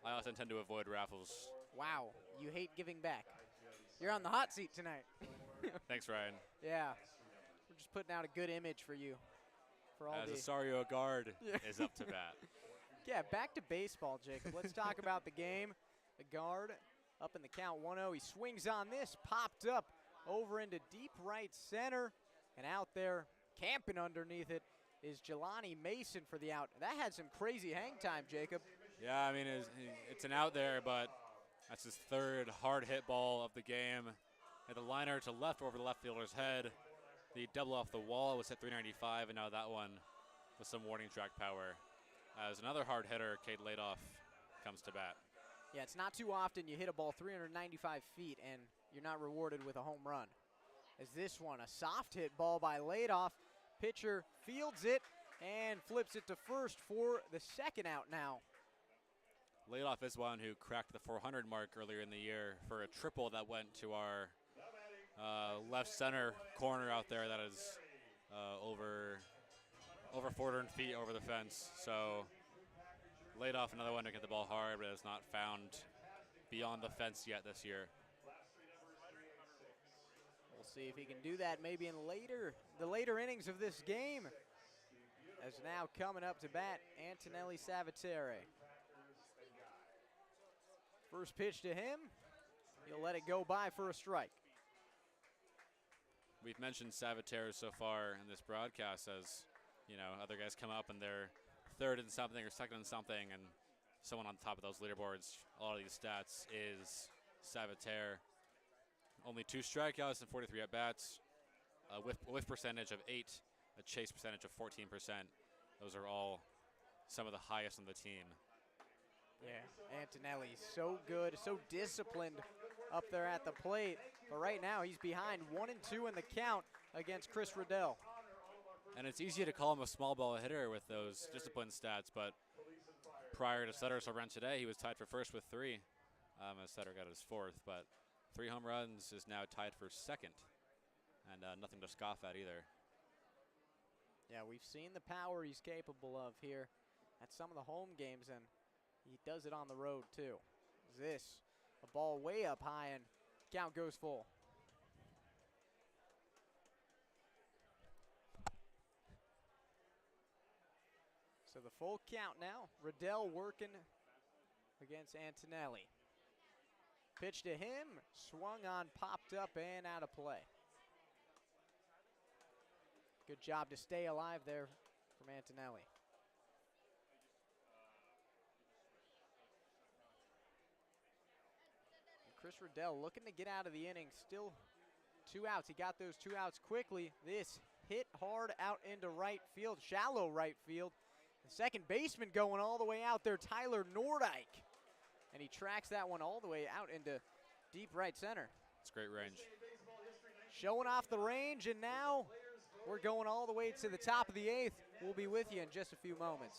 I also tend to avoid raffles. Wow, you hate giving back. You're on the hot seat tonight. Thanks, Ryan. Yeah, we're just putting out a good image for you. For all As the Asario guard Yeah. is up to bat. Yeah, back to baseball, Jacob. Let's talk about the game. The guard up in the count 1-0. He swings on this, popped up over into deep right center, and out there camping underneath it is Jelani Mason for the out. That had some crazy hang time, Jacob. Yeah, I mean, it's an out there, but that's his third hard hit ball of the game. At the liner to left over the left fielder's head. The double off the wall was at 395, and now that one with some warning track power. As another hard hitter, Cade Ladoff, comes to bat. Yeah, it's not too often you hit a ball 395 feet and you're not rewarded with a home run. As this one, a soft hit ball by Ladoff. Pitcher fields it and flips it to first for the second out now. Ladoff is one who cracked the 400 mark earlier in the year for a triple that went to our left center corner out there that is over 400 feet over the fence. So Ladoff, another one to get the ball hard, but has not found beyond the fence yet this year. We'll see if he can do that maybe in the later innings of this game. As now coming up to bat, Antonelli Salvatore. First pitch to him, he'll let it go by for a strike. We've mentioned Salvatore so far in this broadcast as, you know, other guys come up and they're third in something or second in something, and someone on top of those leaderboards, a lot of these stats is Salvatore. Only 2 strikeouts and 43 at-bats, a whiff percentage of 8, a chase percentage of 14%. Those are all some of the highest on the team. Yeah, Antonelli, so good, so disciplined up there at the plate. But right now he's behind 1-2 in the count against Chris Riddell. And it's easy to call him a small ball hitter with those disciplined stats, but prior to Sutter's home run today, he was tied for first with 3, as Sutter got his 4th. But 3 home runs is now tied for second, and nothing to scoff at either. Yeah, we've seen the power he's capable of here at some of the home games, and he does it on the road too. This, a ball way up high, and count goes full. So the full count now. Riddell working against Antonelli. Pitch to him, swung on, popped up, and out of play. Good job to stay alive there from Antonelli. And Chris Riddell looking to get out of the inning. Still 2 outs. He got those 2 outs quickly. This hit hard out into right field, shallow right field. The second baseman going all the way out there, Tyler Nordike. And he tracks that one all the way out into deep right center. It's great range. Showing off the range, and now we're going all the way to the top of the 8th. We'll be with you in just a few moments.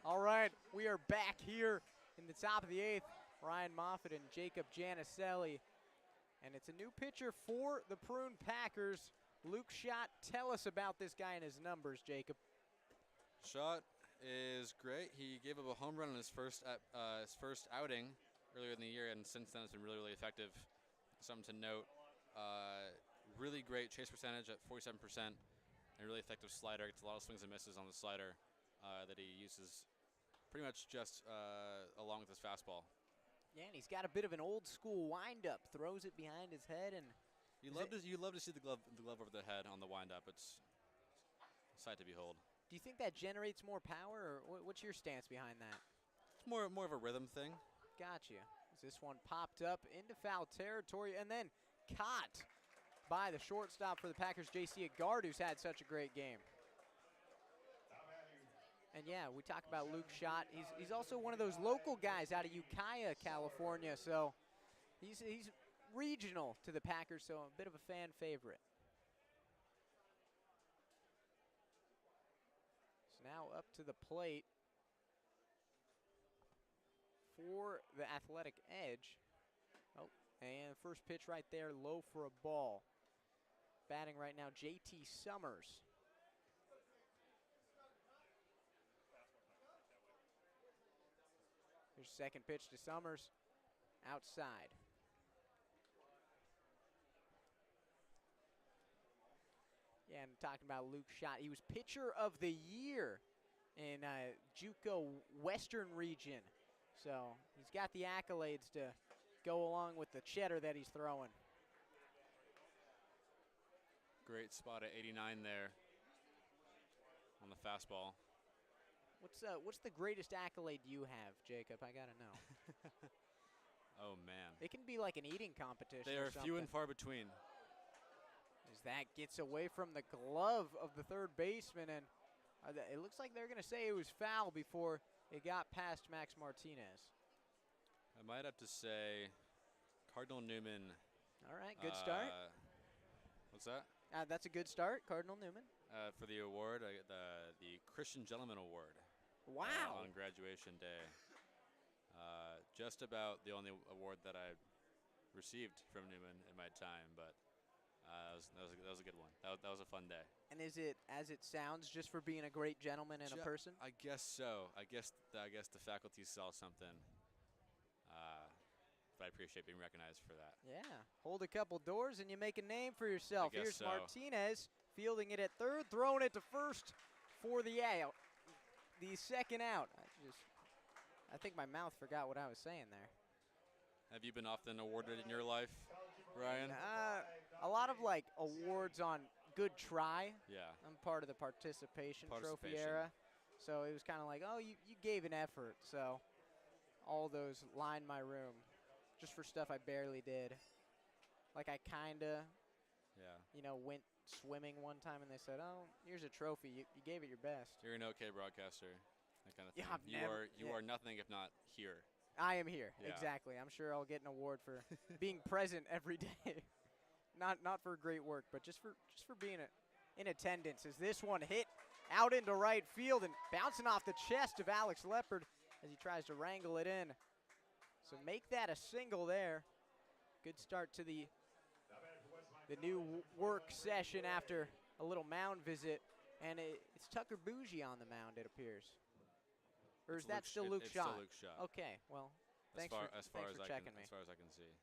All right, we are back here in the top of the 8th. Ryan Moffett and Jacob Janicelli. And it's a new pitcher for the Prune Packers. Luke Schott, tell us about this guy and his numbers, Jacob. Schott is great. He gave up a home run in his first outing earlier in the year, and since then it's been really, really effective. Something to note, really great chase percentage at 47%, and a really effective slider. Gets a lot of swings and misses on the slider that he uses pretty much just along with his fastball. Yeah, and he's got a bit of an old school windup. Throws it behind his head, and you love to see the glove over the head on the windup. It's a sight to behold. Do you think that generates more power, or what's your stance behind that? It's more of a rhythm thing. Got you. As this one popped up into foul territory and then caught by the shortstop for the Packers, J.C. Agard, who's had such a great game. And yeah, we talk about Luke Schott. He's also one of those local guys out of Ukiah, California. So he's regional to the Packers, so a bit of a fan favorite. So now up to the plate for the Athletic Edge. Oh, and first pitch right there, low for a ball. Batting right now, J.T. Summers. Here's second pitch to Summers, outside. Yeah, and talking about Luke Schott, he was pitcher of the year in JUCO Western region. So he's got the accolades to go along with the cheddar that he's throwing. Great spot at 89 there on the fastball. What's the greatest accolade you have, Jacob? I gotta know. Oh man, It can be like an eating competition. they are few and far between. As that gets away from the glove of the third baseman, and it looks like they're gonna say it was foul before it got past Max Martinez. I might have to say, Cardinal Newman. All right, good start. What's that? That's a good start, Cardinal Newman. For the award, the Christian Gentleman Award. Wow. On graduation day. Just about the only award that I received from Newman in my time, but that was a good one. That was a fun day. And is it as it sounds, just for being a great gentleman and a person? I guess so. I guess the faculty saw something. But I appreciate being recognized for that. Yeah. Hold a couple doors and you make a name for yourself. I guess Here's so. Martinez fielding it at third, throwing it to first for the out. The second out. I think my mouth forgot what I was saying there. Have you been often awarded in your life, Ryan? A lot of like awards on good try. Yeah. I'm part of the participation trophy era. So it was kind of like, oh, you gave an effort. So all those lined my room just for stuff I barely did. Like I kind of, went swimming one time and they said, oh, here's a trophy. You gave it your best. You're an okay broadcaster, that kind of thing. Yeah, you are nothing if not here. I am here, Yeah. exactly. I'm sure I'll get an award for being present every day. Not for great work, but just for being in attendance. As this one hit out into right field and bouncing off the chest of Alex Leopard as he tries to wrangle it in. So make that a single there. Good start to the new work session after a little mound visit. And it's Tucker Bougie on the mound, it appears. Or is that still Luke Schott? It's still Luke Schott. Okay, well, thanks for checking me. As far as I can see.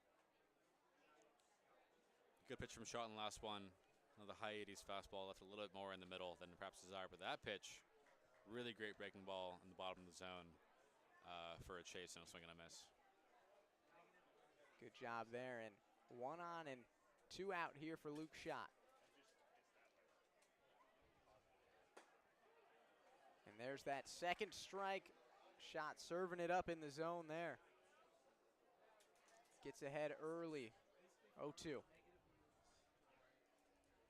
Good pitch from Schott in the last one. The high 80s fastball left a little bit more in the middle than perhaps desired, but that pitch, really great breaking ball in the bottom of the zone for a chase and a swing and a miss. Good job there, and 1 on and 2 out here for Luke Schott. And there's that second strike. Schott serving it up in the zone there. Gets ahead early, 0-2.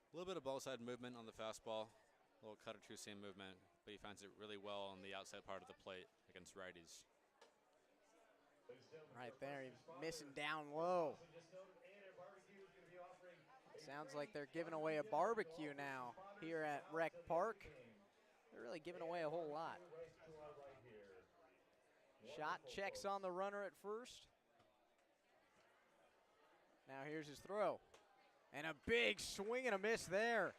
A little bit of ball side movement on the fastball, a little cutter two seam movement, but he finds it really well on the outside part of the plate against righties. Right there, he's missing down low. Sounds like they're giving away a barbecue now here at Rec Park. They're really giving away a whole lot. Shot checks on the runner at first. Now here's his throw. And a big swing and a miss there.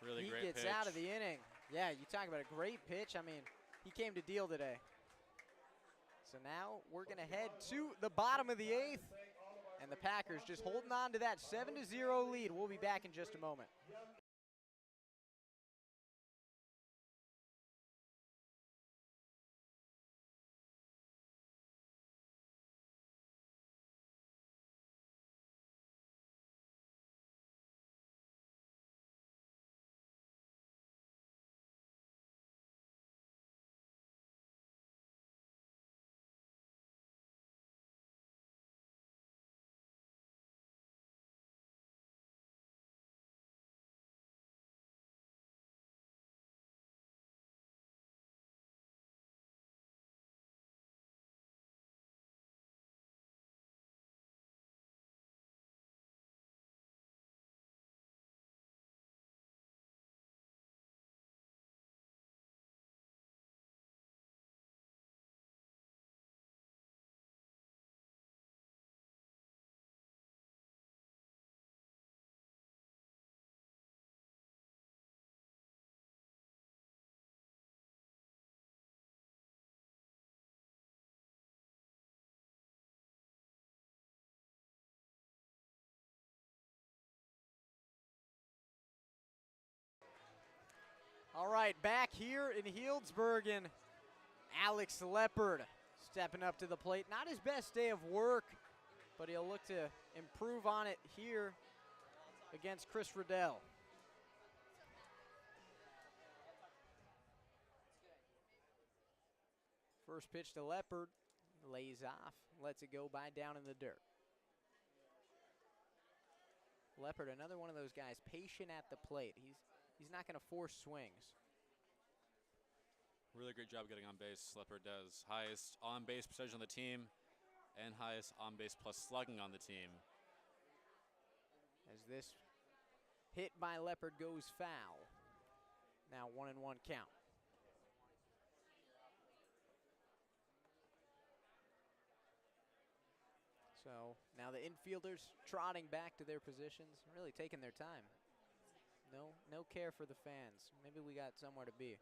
Really great He gets pitch. out of the inning. Yeah, you talk about a great pitch. I mean, he came to deal today. So now we're going to head to the bottom of the 8th. And the Packers just holding on to that 7-0 lead. We'll be back in just a moment. All right, back here in Healdsburg, and Alex Leopard stepping up to the plate. Not his best day of work, but he'll look to improve on it here against Chris Riddell. First pitch to Leopard, lays off, lets it go by down in the dirt. Leopard, another one of those guys, patient at the plate. He's not going to force swings. Really great job getting on base. Leopard does. Highest on-base percentage on the team and highest on-base plus slugging on the team. As this hit by Leopard goes foul. Now 1-1 count. So now the infielders trotting back to their positions, really taking their time. No care for the fans. Maybe we got somewhere to be.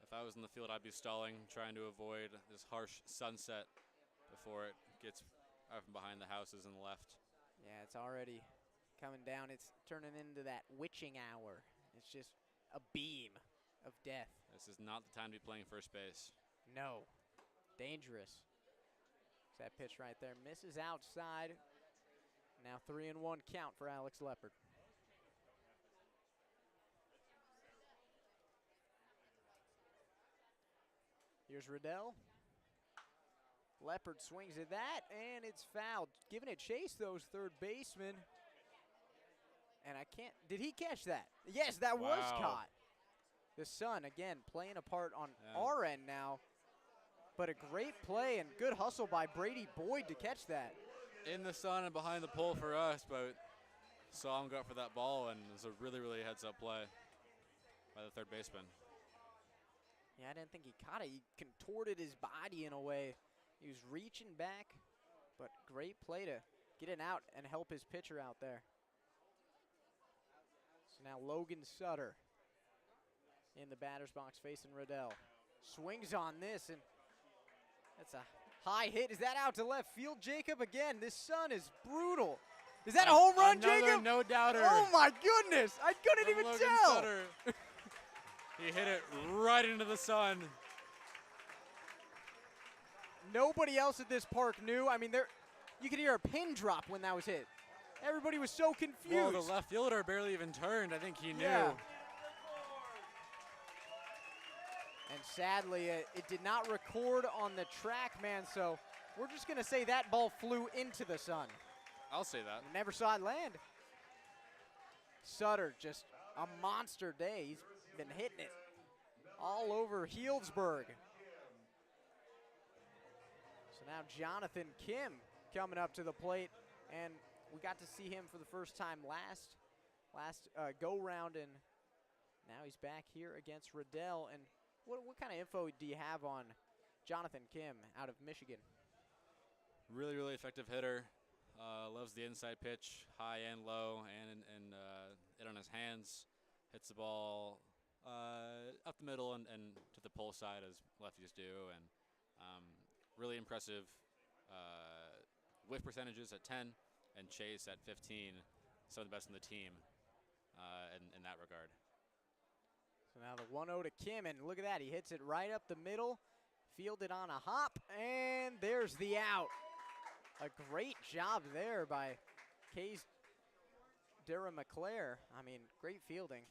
If I was in the field, I'd be stalling, trying to avoid this harsh sunset before it gets out from behind the houses and left. Yeah, it's already coming down. It's turning into that witching hour. It's just a beam of death. This is not the time to be playing first base. No. Dangerous. That pitch right there misses outside. Now 3-1 count for Alex Leopard. Here's Riddell. Leopard swings at that, and it's fouled. Giving it chase, those third baseman. And I can't, did he catch that? Yes, that was caught. The sun, again, playing a part on our end now. But a great play and good hustle by Brady Boyd to catch that. In the sun and behind the pole for us, but saw him go up for that ball, and it was a really, really heads-up play by the third baseman. Yeah, I didn't think he caught it. He contorted his body in a way. He was reaching back, but great play to get it out and help his pitcher out there. So now Logan Sutter in the batter's box facing Riddell. Swings on this, and that's a high hit. Is that out to left field, Jacob? Again, this sun is brutal. Is that a home run, Jacob? No-doubter. Oh, my goodness. I couldn't even Logan tell. Sutter. He hit it right into the sun. Nobody else at this park knew. I mean, you could hear a pin drop when that was hit. Everybody was so confused. Well, the left fielder barely even turned. I think he knew. Yeah. And sadly, it did not record on the track, man, so we're just going to say that ball flew into the sun. I'll say that. Never saw it land. Sutter, just a monster day. He's been hitting it all over Healdsburg. So now Jonathan Kim coming up to the plate, and we got to see him for the first time last last go round, and now he's back here against Riddell. And what kind of info do you have on Jonathan Kim out of Michigan? Really, really effective hitter. Loves the inside pitch, high and low, and it on his hands. Hits the ball up the middle and to the pull side as lefties do. And really impressive whiff percentages at 10 and chase at 15. Some of the best in the team in that regard. So now the 1-0 to Kim, and look at that. He hits it right up the middle, fielded on a hop, and there's the out. A great job there by K's Durham McClare. I mean, great fielding.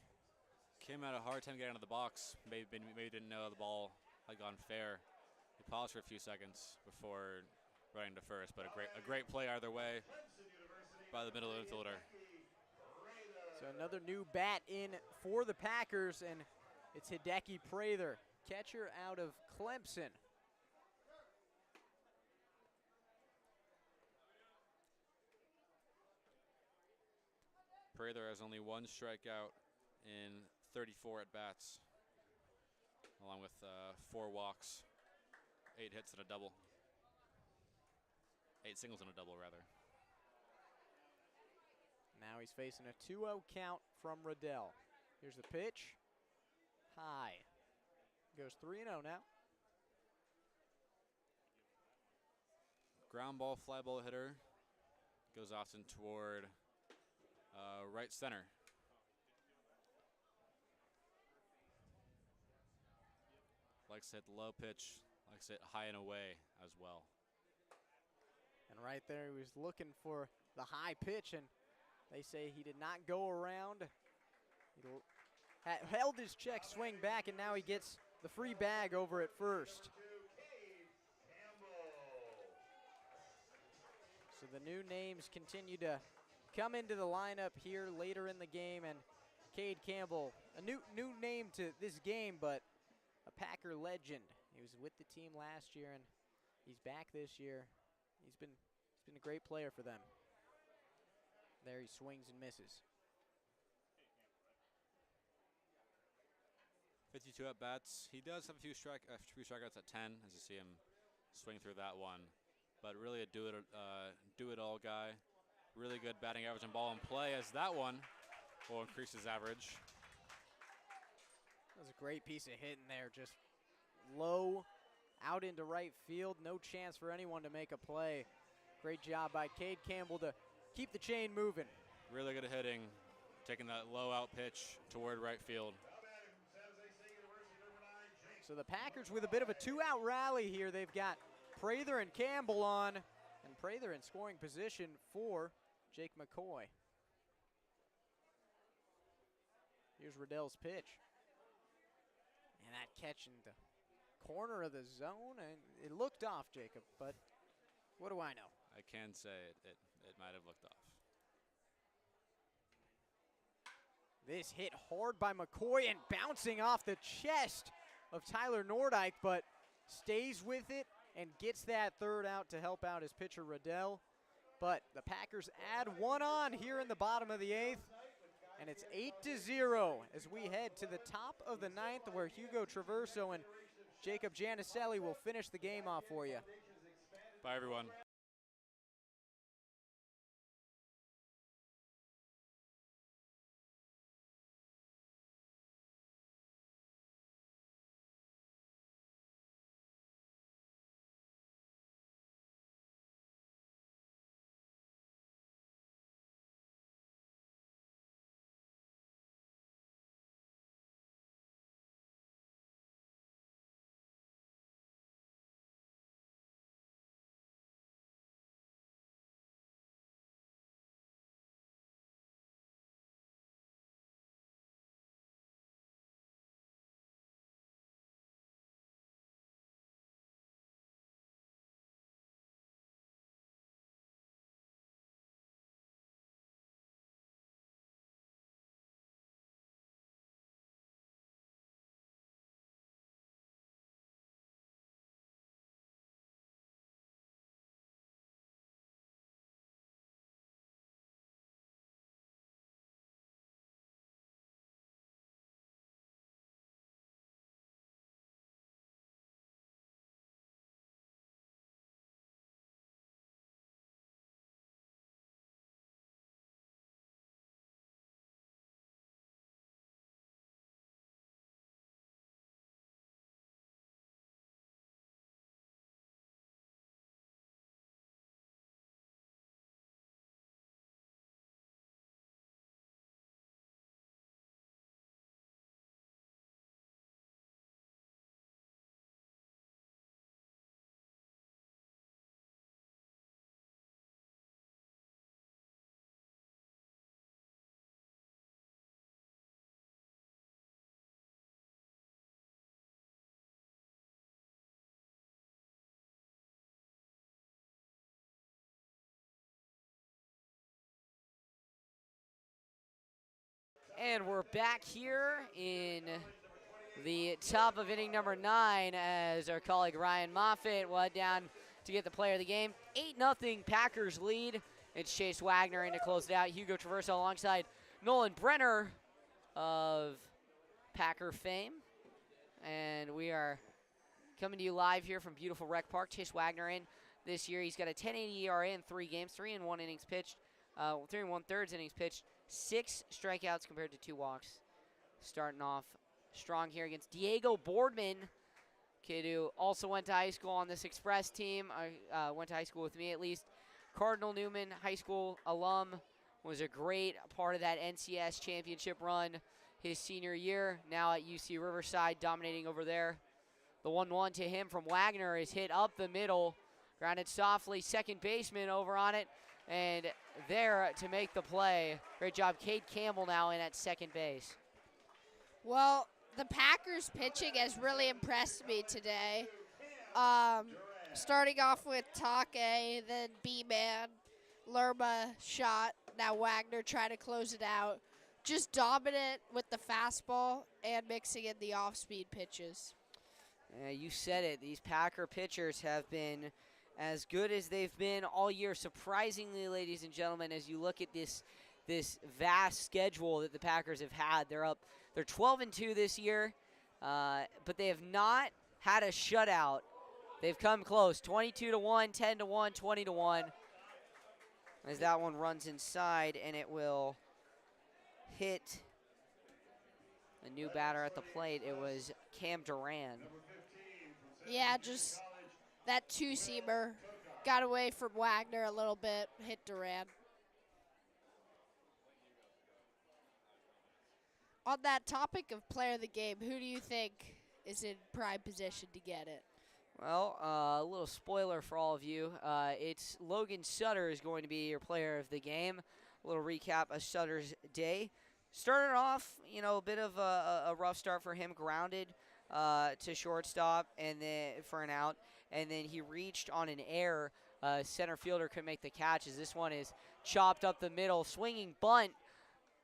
Kim had a hard time getting out of the box. Maybe didn't know the ball had gone fair. He paused for a few seconds before running to first, but a great play either way by the middle infielder. So another new bat in for the Packers, and it's Hideki Prather, catcher out of Clemson. Prather has only one strikeout in 34 at-bats, along with 4 walks, 8 hits and a double. 8 singles and a double, rather. Now he's facing a 2-0 count from Riddell. Here's the pitch. High. Goes 3-0 now. Ground ball, fly ball hitter. Goes often toward right center. Likes to hit the low pitch. Likes to hit high and away as well. And right there, he was looking for the high pitch, and they say he did not go around. He held his check swing back, and now he gets the free bag over at first. So the new names continue to come into the lineup here later in the game, and Cade Campbell, a new name to this game, but a Packer legend. He was with the team last year, and he's back this year. He's been a great player for them. There he swings and misses. 52 at bats. He does have a few strikeouts at 10, as you see him swing through that one. But really a do it all guy. Really good batting average and ball in play, as that one will increase his average. That was a great piece of hitting there, just low out into right field. No chance for anyone to make a play. Great job by Cade Campbell to keep the chain moving. Really good hitting, taking that low out pitch toward right field. So the Packers with a bit of a 2-out rally here. They've got Prather and Campbell on, and Prather in scoring position for Jake McCoy. Here's Riddell's pitch. And that catch in the corner of the zone, and it looked off, Jacob, but what do I know? I can say it might have looked off. This hit hard by McCoy and bouncing off the chest of Tyler Nordyke, but stays with it and gets that third out to help out his pitcher Riddell. But the Packers add one on here in the bottom of the 8th, and it's 8-0 as we head to the top of the 9th, where Hugo Traverso and Jacob Janicelli will finish the game off for you. Bye, everyone. And we're back here in the top of inning number 9 as our colleague Ryan Moffett will head down to get the player of the game. 8-0 Packers lead. It's Chase Wagner in to close it out. Hugo Traverso alongside Nolan Brenner of Packer fame. And we are coming to you live here from beautiful Rec Park. Chase Wagner in this year. He's got a 10.80 ERA in 3 games, 3 and 1 innings pitched, 3 and 1/3 innings pitched, 6 strikeouts compared to 2 walks. Starting off strong here against Diego Boardman, kid who also went to high school on this Express team. Went to high school with me at least. Cardinal Newman High School alum, was a great part of that NCS championship run his senior year. Now at UC Riverside, dominating over there. The 1-1 to him from Wagner is hit up the middle, grounded softly, second baseman over on it, and there to make the play. Great job, Cade Campbell now in at second base. Well, the Packers pitching has really impressed me today. Starting off with Take, then B-Man, Lurma shot. Now Wagner trying to close it out. Just dominant with the fastball and mixing in the off-speed pitches. You said it. These Packer pitchers have been as good as they've been all year. Surprisingly, ladies and gentlemen, as you look at this vast schedule that the Packers have had, they're 12-2 this year, but they have not had a shutout. They've come close, 22-1, 10-1, 20-1. As that one runs inside, and it will hit a new batter at the plate. It was Cam Duran. Yeah, just that two-seamer got away from Wagner a little bit, hit Duran. On that topic of player of the game, who do you think is in prime position to get it? Well, a little spoiler for all of you. It's Logan Sutter is going to be your player of the game. A little recap of Sutter's day. Started off, a bit of a rough start for him, grounded to shortstop and then for an out, and then he reached on an error. Center fielder couldn't make the catch as this one is chopped up the middle, swinging bunt.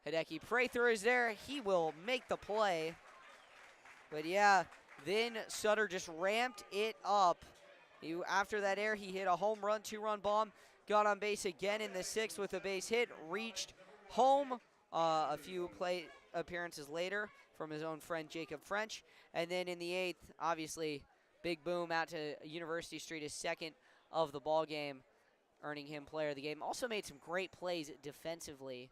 Hideki Prather is there. He will make the play. But yeah, then Sutter just ramped it up. After that error, he hit a home run, 2-run bomb, got on base again in the 6th with a base hit, reached home a few plate appearances later from his own friend Jacob French. And then in the 8th, obviously, big boom out to University Street, his second of the ball game, earning him player of the game. Also made some great plays defensively,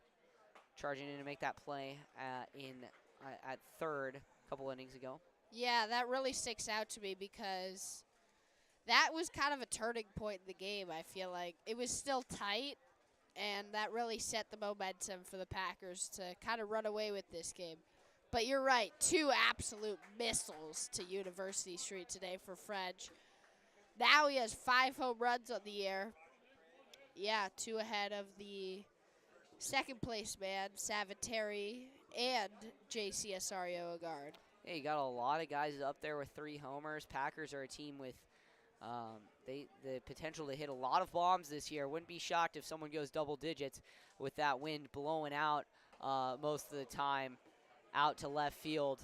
charging in to make that play at third a couple innings ago. Yeah, that really sticks out to me because that was kind of a turning point in the game, I feel like. It was still tight, and that really set the momentum for the Packers to kind of run away with this game. But you're right, 2 absolute missiles to University Street today for French. Now he has 5 home runs on the year. Yeah, 2 ahead of the second place man, Saviteri, and J.C. Asario-Agard. Yeah, you got a lot of guys up there with 3 homers. Packers are a team with the potential to hit a lot of bombs this year. Wouldn't be shocked if someone goes double digits with that wind blowing out most of the time out to left field.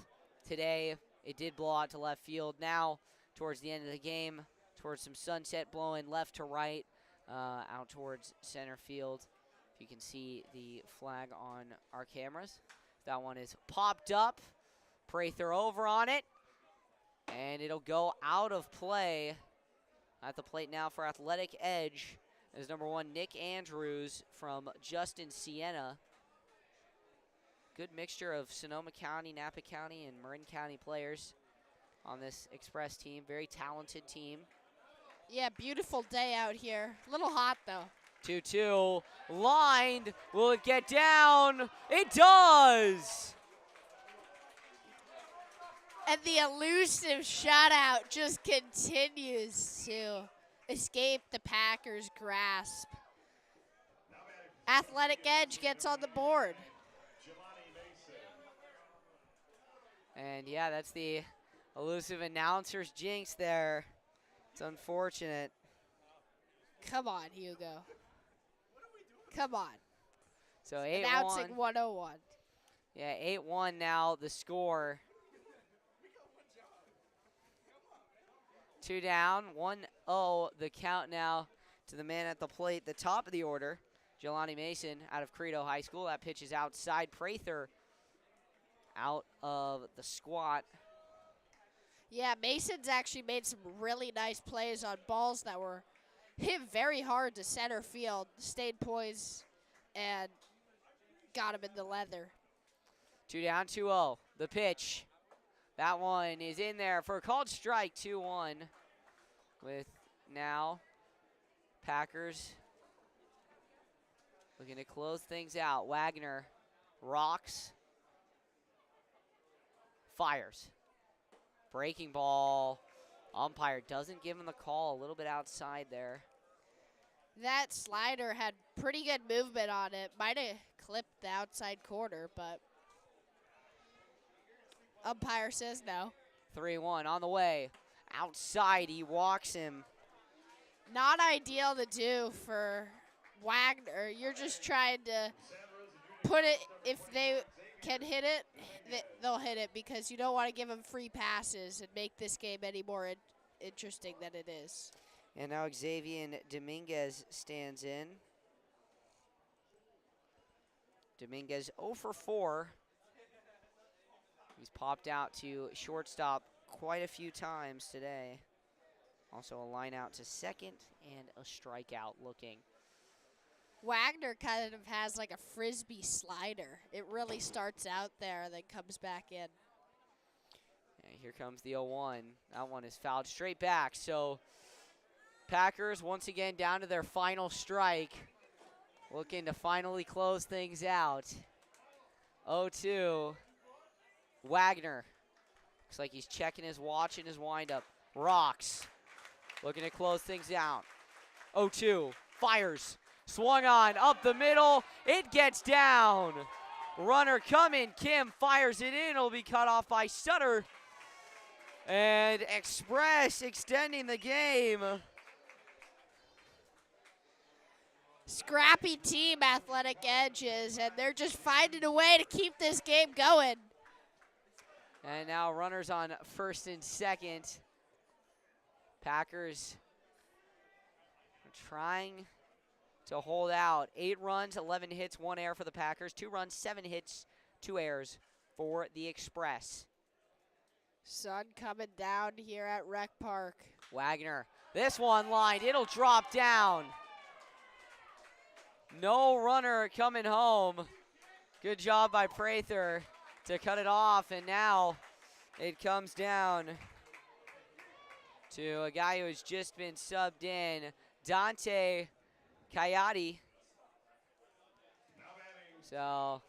Today, it did blow out to left field. Now, towards the end of the game, towards some sunset blowing left to right, out towards center field. If you can see the flag on our cameras. That one is popped up. Prather over on it. And it'll go out of play. At the plate now for Athletic Edge is number 1, Nick Andrews from Justin Siena. Good mixture of Sonoma County, Napa County, and Marin County players on this Express team. Very talented team. Yeah, beautiful day out here. A little hot, though. 2-2, lined. Will it get down? It does! And the elusive shutout just continues to escape the Packers' grasp. Athletic Edge gets on the board. And yeah, that's the elusive announcer's jinx there. It's unfortunate. Come on, Hugo. Come on. So 8-1. Announcing 101. Yeah, 8-1 now the score. 2 down, 1-0 the count now to the man at the plate, the top of the order, Jelani Mason out of Credo High School. That pitch is outside. Prather out of the squat. Yeah, Mason's actually made some really nice plays on balls that were hit very hard to center field, stayed poised, and got him in the leather. 2 down, 2-0. The pitch. That one is in there for a called strike, 2-1. With now Packers looking to close things out. Wagner rocks, fires. Breaking ball. Umpire doesn't give him the call. A little bit outside there. That slider had pretty good movement on it. Might have clipped the outside corner, but umpire says no. 3-1 on the way. Outside, he walks him. Not ideal to do for Wagner. You're just trying to put it, if they can hit it, they'll hit it, because you don't want to give them free passes and make this game any more interesting than it is. And now Xavier Dominguez stands in. Dominguez 0 for 4. He's popped out to shortstop quite a few times today. Also a line out to second and a strikeout looking. Wagner kind of has like a frisbee slider. It really starts out there and then comes back in. And here comes the 0-1. That one is fouled straight back. So Packers once again down to their final strike. Looking to finally close things out. 0-2. Wagner. Looks like he's checking his watch and his windup. Rocks. Looking to close things out. 0-2. Fires. Swung on. Up the middle. It gets down. Runner coming. Kim fires it in. It'll be cut off by Sutter. And Express extending the game. Scrappy team, Athletic Edges, and they're just finding a way to keep this game going. And now runners on first and second. Packers are trying to hold out. 8 runs, 11 hits, 1 error for the Packers. 2 runs, 7 hits, 2 errors for the Express. Sun coming down here at Rec Park. Wagner, this one lined, it'll drop down. No runner coming home. Good job by Prather to cut it off, and now it comes down to a guy who has just been subbed in, Dante Coyote. So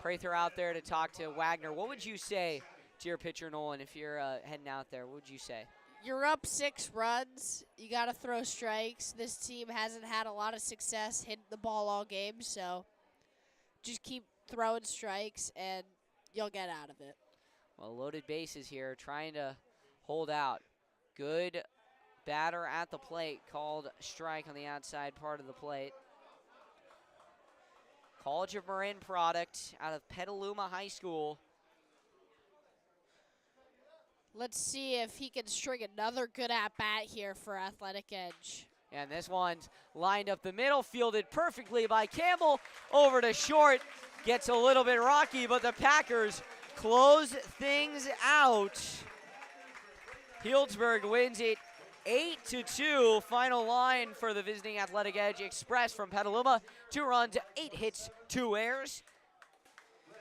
Prather out there to talk to Wagner. What would you say to your pitcher, Nolan, if you're heading out there? What would you say? You're up 6 runs. You got to throw strikes. This team hasn't had a lot of success hitting the ball all game, so just keep throwing strikes and you'll get out of it. Well, loaded bases here, trying to hold out. Good batter at the plate, called strike on the outside part of the plate. College of Marin product out of Petaluma High School. Let's see if he can string another good at-bat here for Athletic Edge. And this one's lined up the middle, fielded perfectly by Campbell. Over to short, gets a little bit rocky, but the Packers close things out. Healdsburg wins it 8-2. Final line for the visiting Athletic Edge Express from Petaluma. 2 runs, 8 hits, 2 errors.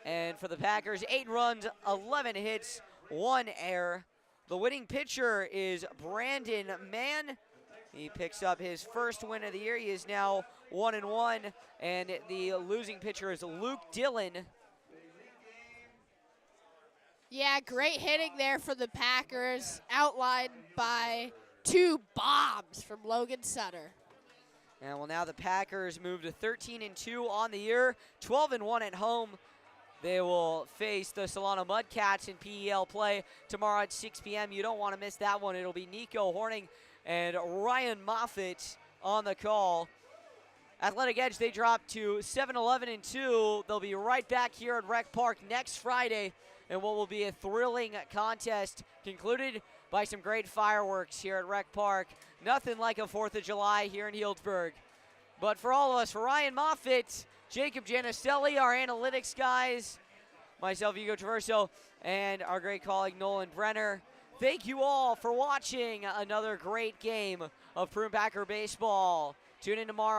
And for the Packers, 8 runs, 11 hits, 1 error. The winning pitcher is Brandon Mann. He picks up his first win of the year. He is now 1-1. And the losing pitcher is Luke Dillon. Yeah, great hitting there for the Packers, outlined by 2 bombs from Logan Sutter. And well, now the Packers move to 13-2 on the year, 12-1 at home. They will face the Solano Mudcats in PEL play tomorrow at 6 p.m. You don't want to miss that one. It'll be Nico Horning and Ryan Moffett on the call. Athletic Edge, they dropped to 7-11-2. They'll be right back here at Rec Park next Friday in what will be a thrilling contest concluded by some great fireworks here at Rec Park. Nothing like a 4th of July here in Healdsburg. But for all of us, for Ryan Moffett, Jacob Janistelli, our analytics guys, myself, Hugo Traverso, and our great colleague Nolan Brenner, thank you all for watching another great game of Prune Packer baseball. Tune in tomorrow.